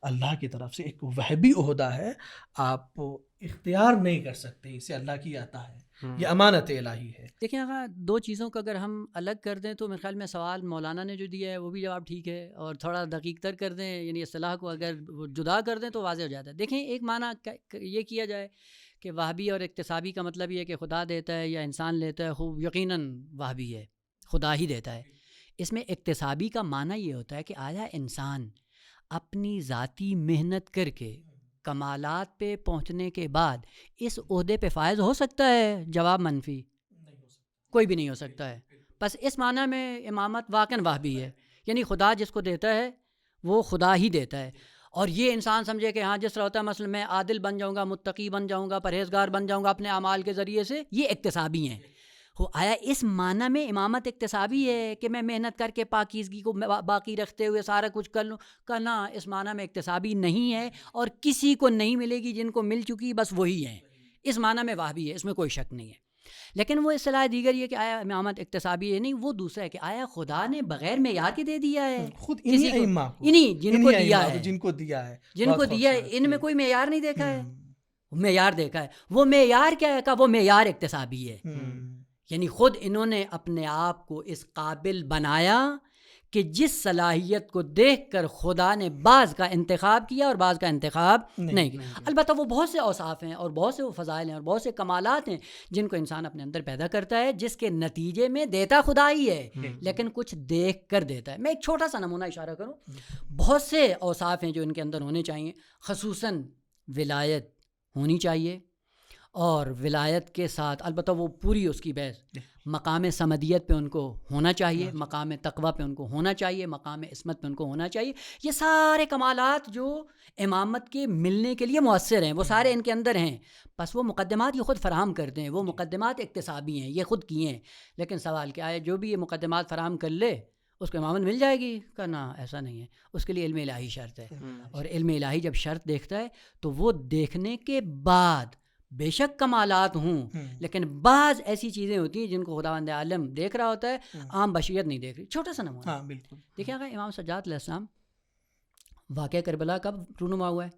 اللہ کی طرف سے ایک وہبی عہدہ ہے، آپ اختیار نہیں کر سکتے، اسے اللہ کی عطا ہے، یہ امانت الہی ہے. دیکھیں آقا، دو چیزوں کو اگر ہم الگ کر دیں تو میرے خیال میں سوال مولانا نے جو دیا ہے وہ بھی جواب ٹھیک ہے، اور تھوڑا دقیق تر کر دیں، یعنی اصطلاح کو اگر جدا کر دیں تو واضح ہو جاتا ہے. دیکھیں، ایک معنی یہ کیا جائے کہ وہابی اور اکتسابی کا مطلب یہ ہے کہ خدا دیتا ہے یا انسان لیتا ہے، خوب یقیناً وہابی ہے، خدا ہی دیتا ہے. اس میں اکتسابی کا معنی یہ ہوتا ہے کہ آیا انسان اپنی ذاتی محنت کر کے کمالات پہ پہنچنے کے بعد اس عہدے پہ فائز ہو سکتا ہے؟ جواب منفی، کوئی بھی نہیں ہو سکتا ہے. بس اس معنی میں امامت واقعاً وہابی ہے، یعنی خدا جس کو دیتا ہے وہ خدا ہی دیتا ہے. اور یہ انسان سمجھے کہ ہاں جس طرح ہوتا ہے، مثلا میں عادل بن جاؤں گا، متقی بن جاؤں گا، پرہیزگار بن جاؤں گا اپنے اعمال کے ذریعے سے، یہ اکتسابی ہیں. ہو آیا اس معنی میں امامت اکتسابی ہے کہ میں محنت کر کے پاکیزگی کو باقی رکھتے ہوئے سارا کچھ کر لوں؟ کہنا اس معنی میں اکتسابی نہیں ہے، اور کسی کو نہیں ملے گی، جن کو مل چکی بس وہی ہیں، اس معنی میں وہابی ہے، اس میں کوئی شک نہیں ہے۔ لیکن وہ اصطلاح دیگر یہ کہ آیا امامت اکتسابی ہے، نہیں، وہ دوسرا ہے کہ آیا خدا نے بغیر معیار کے دے دیا ہے خود کسی کو، انہیں جن کو دیا ہے، جن کو دیا ہے، جن کو دیا ہے، ان میں کوئی معیار نہیں دیکھا ہے، معیار دیکھا ہے۔ وہ معیار کیا ہے؟ کہ وہ معیار اکتسابی ہے، یعنی خود انہوں نے اپنے آپ کو اس قابل بنایا کہ جس صلاحیت کو دیکھ کر خدا نے بعض کا انتخاب کیا اور بعض کا انتخاب نہیں کیا۔ البتہ وہ بہت سے اوصاف ہیں اور بہت سے وہ فضائل ہیں اور بہت سے کمالات ہیں جن کو انسان اپنے اندر پیدا کرتا ہے، جس کے نتیجے میں دیتا خدا ہی ہے، لیکن کچھ دیکھ کر دیتا ہے۔ میں ایک چھوٹا سا نمونہ اشارہ کروں، بہت سے اوصاف ہیں جو ان کے اندر ہونے چاہیے، خصوصاً ولایت ہونی چاہیے، اور ولایت کے ساتھ البتہ وہ پوری اس کی بحث مقام صمدیت پہ ان کو ہونا چاہیے، مقام تقویٰ پہ ان کو ہونا چاہیے، مقام عصمت پہ ان کو ہونا چاہیے۔ یہ سارے کمالات جو امامت کے ملنے کے لیے مؤثر ہیں وہ سارے ان کے اندر ہیں، بس وہ مقدمات یہ خود فراہم کرتے ہیں، وہ مقدمات اکتسابی ہیں، یہ خود کیے ہیں۔ لیکن سوال کیا ہے، جو بھی یہ مقدمات فراہم کر لے اس کو امامت مل جائے گی؟ کہنا ایسا نہیں ہے، اس کے لیے علم الہی شرط ہے، اور علم الہی جب شرط دیکھتا ہے تو وہ دیکھنے کے بعد بے شک کمالات ہوں، لیکن بعض ایسی چیزیں ہوتی ہیں جن کو خداوند عالم دیکھ رہا ہوتا ہے، عام بشریت نہیں دیکھ رہی۔ چھوٹا سا نمونہ بالکل دیکھیں، اگر امام سجاد علیہ السلام واقعہ کربلا کب رونما ہوا ہے؟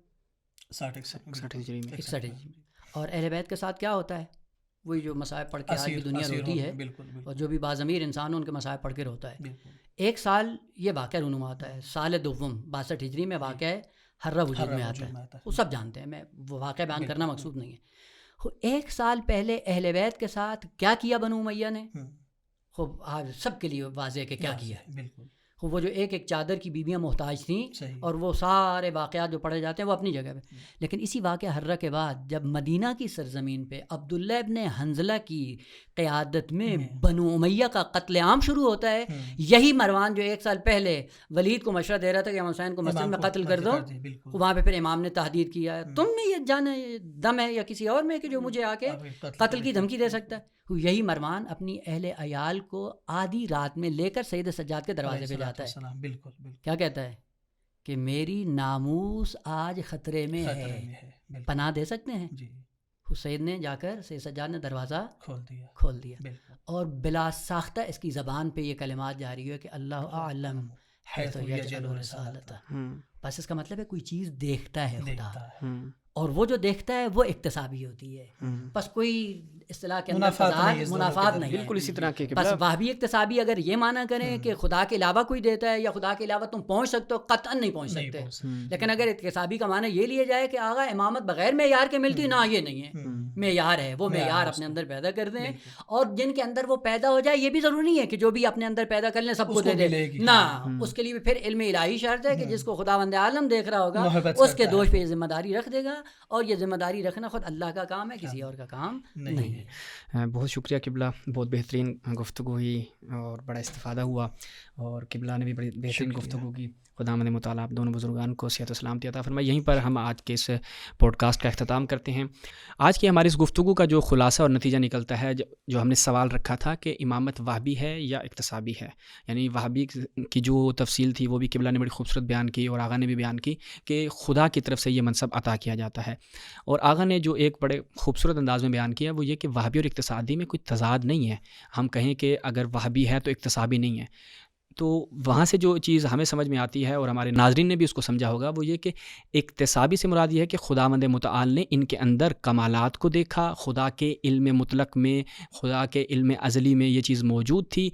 61 ہجری میں، 61 اور اہل بیت کے ساتھ کیا ہوتا ہے؟ وہی جو مصائب پڑھ کے آج بھی دنیا روتی ہے، اور جو بھی باضمیر انسان ان کے مصائب پڑھ کے روتا ہے۔ ایک سال یہ واقعہ رونما ہوتا ہے، سال دوم 62 ہجری میں واقعہ ہے ہرہ وجود میں آتا ہے، وہ سب جانتے ہیں، میں وہ واقعہ بیان کرنا مقصود نہیں ہے۔ ایک سال پہلے اہل بیت کے ساتھ کیا کیا بنو امیہ نے؟ خوب آج سب کے لیے واضح ہے کہ کیا کیا ہے۔ بالکل وہ جو ایک ایک چادر کی بیویاں محتاج تھیں، اور وہ سارے واقعات جو پڑھے جاتے ہیں وہ اپنی جگہ پہ، لیکن اسی واقعہ ہرہ کے بعد جب مدینہ کی سرزمین پہ عبداللہ ابن حنظلہ کی قیادت میں بنو امیہ کا قتل عام شروع ہوتا ہے، یہی مروان جو ایک سال پہلے ولید کو مشورہ دے رہا تھا کہ امام حسین کو مسجد میں قتل کر دو، وہاں پہ پھر امام نے تحدید کیا ہے، تم میں یہ جان دم ہے یا کسی اور میں کہ جو مجھے آ کے قتل کی دھمکی دے سکتا ہے؟ یہی مروان اپنی اہل عیال کو آدھی رات میں لے کر سید سجاد کے دروازے پہ جاتا ہے، کیا کہتا ہے کہ میری ناموس آج خطرے میں ہے، پناہ دے سکتے ہیں؟ حسین نے جا کر سید سجاد نے دروازہ کھول دیا، اور بلا ساختہ اس کی زبان پہ یہ کلمات جاری ہوئے کہ اللہ اعلم حیث یجعل رسالتہ۔ بس اس کا مطلب ہے کوئی چیز دیکھتا ہے خدا، اور وہ جو دیکھتا ہے وہ اکتسابی ہوتی ہے، بس کوئی اصطلاح کے اندر منافات نہیں، بالکل اسی طرح کے بس وہابی اکتسابی اگر یہ معنی کریں کہ خدا کے علاوہ کوئی دیتا ہے یا خدا کے علاوہ تم پہنچ سکتے ہو، قطعاً نہیں پہنچ سکتے۔ لیکن اگر اکتسابی کا معنی یہ لیا جائے کہ آغا امامت بغیر معیار کے ملتی، نہ، یہ نہیں ہے، معیار ہے، وہ معیار اپنے اندر پیدا کر دیں، اور جن کے اندر وہ پیدا ہو جائے یہ بھی ضروری نہیں ہے کہ جو بھی اپنے اندر پیدا کر لیں سب کو دے دے، نہ، اس کے لیے پھر علم الہی شرط ہے کہ جس کو خداوند عالم دیکھ رہا ہوگا اس کے دوش پہ یہ ذمہ داری رکھ دے گا، اور یہ ذمہ داری رکھنا خود اللہ کا کام ہے، کسی اور کا کام نہیں ہے۔ بہت شکریہ قبلہ، بہت بہترین گفتگو ہوئی اور بڑا استفادہ ہوا، اور قبلہ نے بھی بڑی بہترین گفتگو کی۔ خداوند متعال آپ دونوں بزرگان کو صحت و سلامتی عطا فرمائے۔ یہیں پر ہم آج کے اس پوڈ کاسٹ کا اختتام کرتے ہیں۔ آج کی ہماری اس گفتگو کا جو خلاصہ اور نتیجہ نکلتا ہے، جو ہم نے سوال رکھا تھا کہ امامت وہابی ہے یا اکتسابی ہے، یعنی وہابی کی جو تفصیل تھی وہ بھی قبلہ نے بڑی خوبصورت بیان کی، اور آغا نے بھی بیان کی کہ خدا کی طرف سے یہ منصب عطا کیا جاتا ہے، اور آغا نے جو ایک بڑے خوبصورت انداز میں بیان کیا وہ یہ کہ وہابی اور اقتصادی میں کوئی تضاد نہیں ہے۔ ہم کہیں کہ اگر وہابی ہے تو اکتسابی نہیں ہے، تو وہاں سے جو چیز ہمیں سمجھ میں آتی ہے اور ہمارے ناظرین نے بھی اس کو سمجھا ہوگا وہ یہ کہ اکتسابی سے مراد یہ ہے کہ خداوند متعال نے ان کے اندر کمالات کو دیکھا، خدا کے علم مطلق میں، خدا کے علم ازلی میں یہ چیز موجود تھی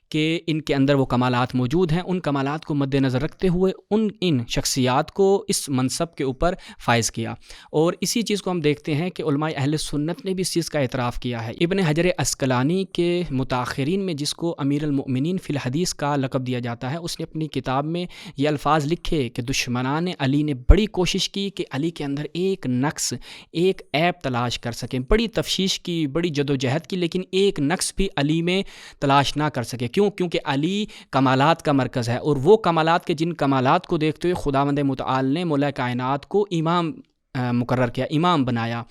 کہ ان کے اندر وہ کمالات موجود ہیں، ان کمالات کو مد نظر رکھتے ہوئے ان شخصیات کو اس منصب کے اوپر فائز کیا، اور اسی چیز کو ہم دیکھتے ہیں کہ علماء اہل سنت نے بھی اس چیز کا اعتراف کیا ہے۔ ابن حجر عسقلانی کے متاخرین میں جس کو امیر المؤمنین فی الحدیث کا لقب دیا جاتا ہے، اس نے اپنی کتاب میں یہ الفاظ لکھے کہ دشمنان علی نے بڑی کوشش کی کہ علی کے اندر ایک نقص، ایک عیب تلاش کر سکیں، بڑی تفتیش کی، بڑی جدوجہد کی، لیکن ایک نقص بھی علی میں تلاش نہ کر سکے۔ کیونکہ علی کمالات کا مرکز ہے، اور وہ کمالات کے جن کمالات کو دیکھتے ہوئے خداوند متعال نے مولا کائنات کو امام مقرر کیا، امام بنایا۔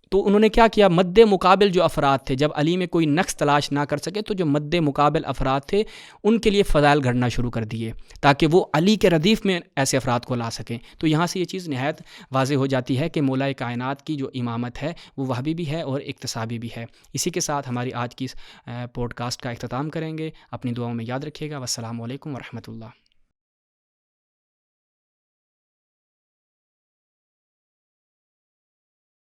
تو انہوں نے کیا کیا، مد مقابل جو افراد تھے، جب علی میں کوئی نقص تلاش نہ کر سکے تو جو مد مقابل افراد تھے ان کے لیے فضائل گھڑنا شروع کر دیے تاکہ وہ علی کے ردیف میں ایسے افراد کو لا سکیں۔ تو یہاں سے یہ چیز نہایت واضح ہو جاتی ہے کہ مولا کائنات کی جو امامت ہے وہ وہابی بھی ہے اور اکتسابی بھی ہے۔ اسی کے ساتھ ہماری آج کی پوڈ کاسٹ کا اختتام کریں گے۔ اپنی دعاؤں میں یاد رکھیے گا۔ والسلام علیکم ورحمۃ اللہ۔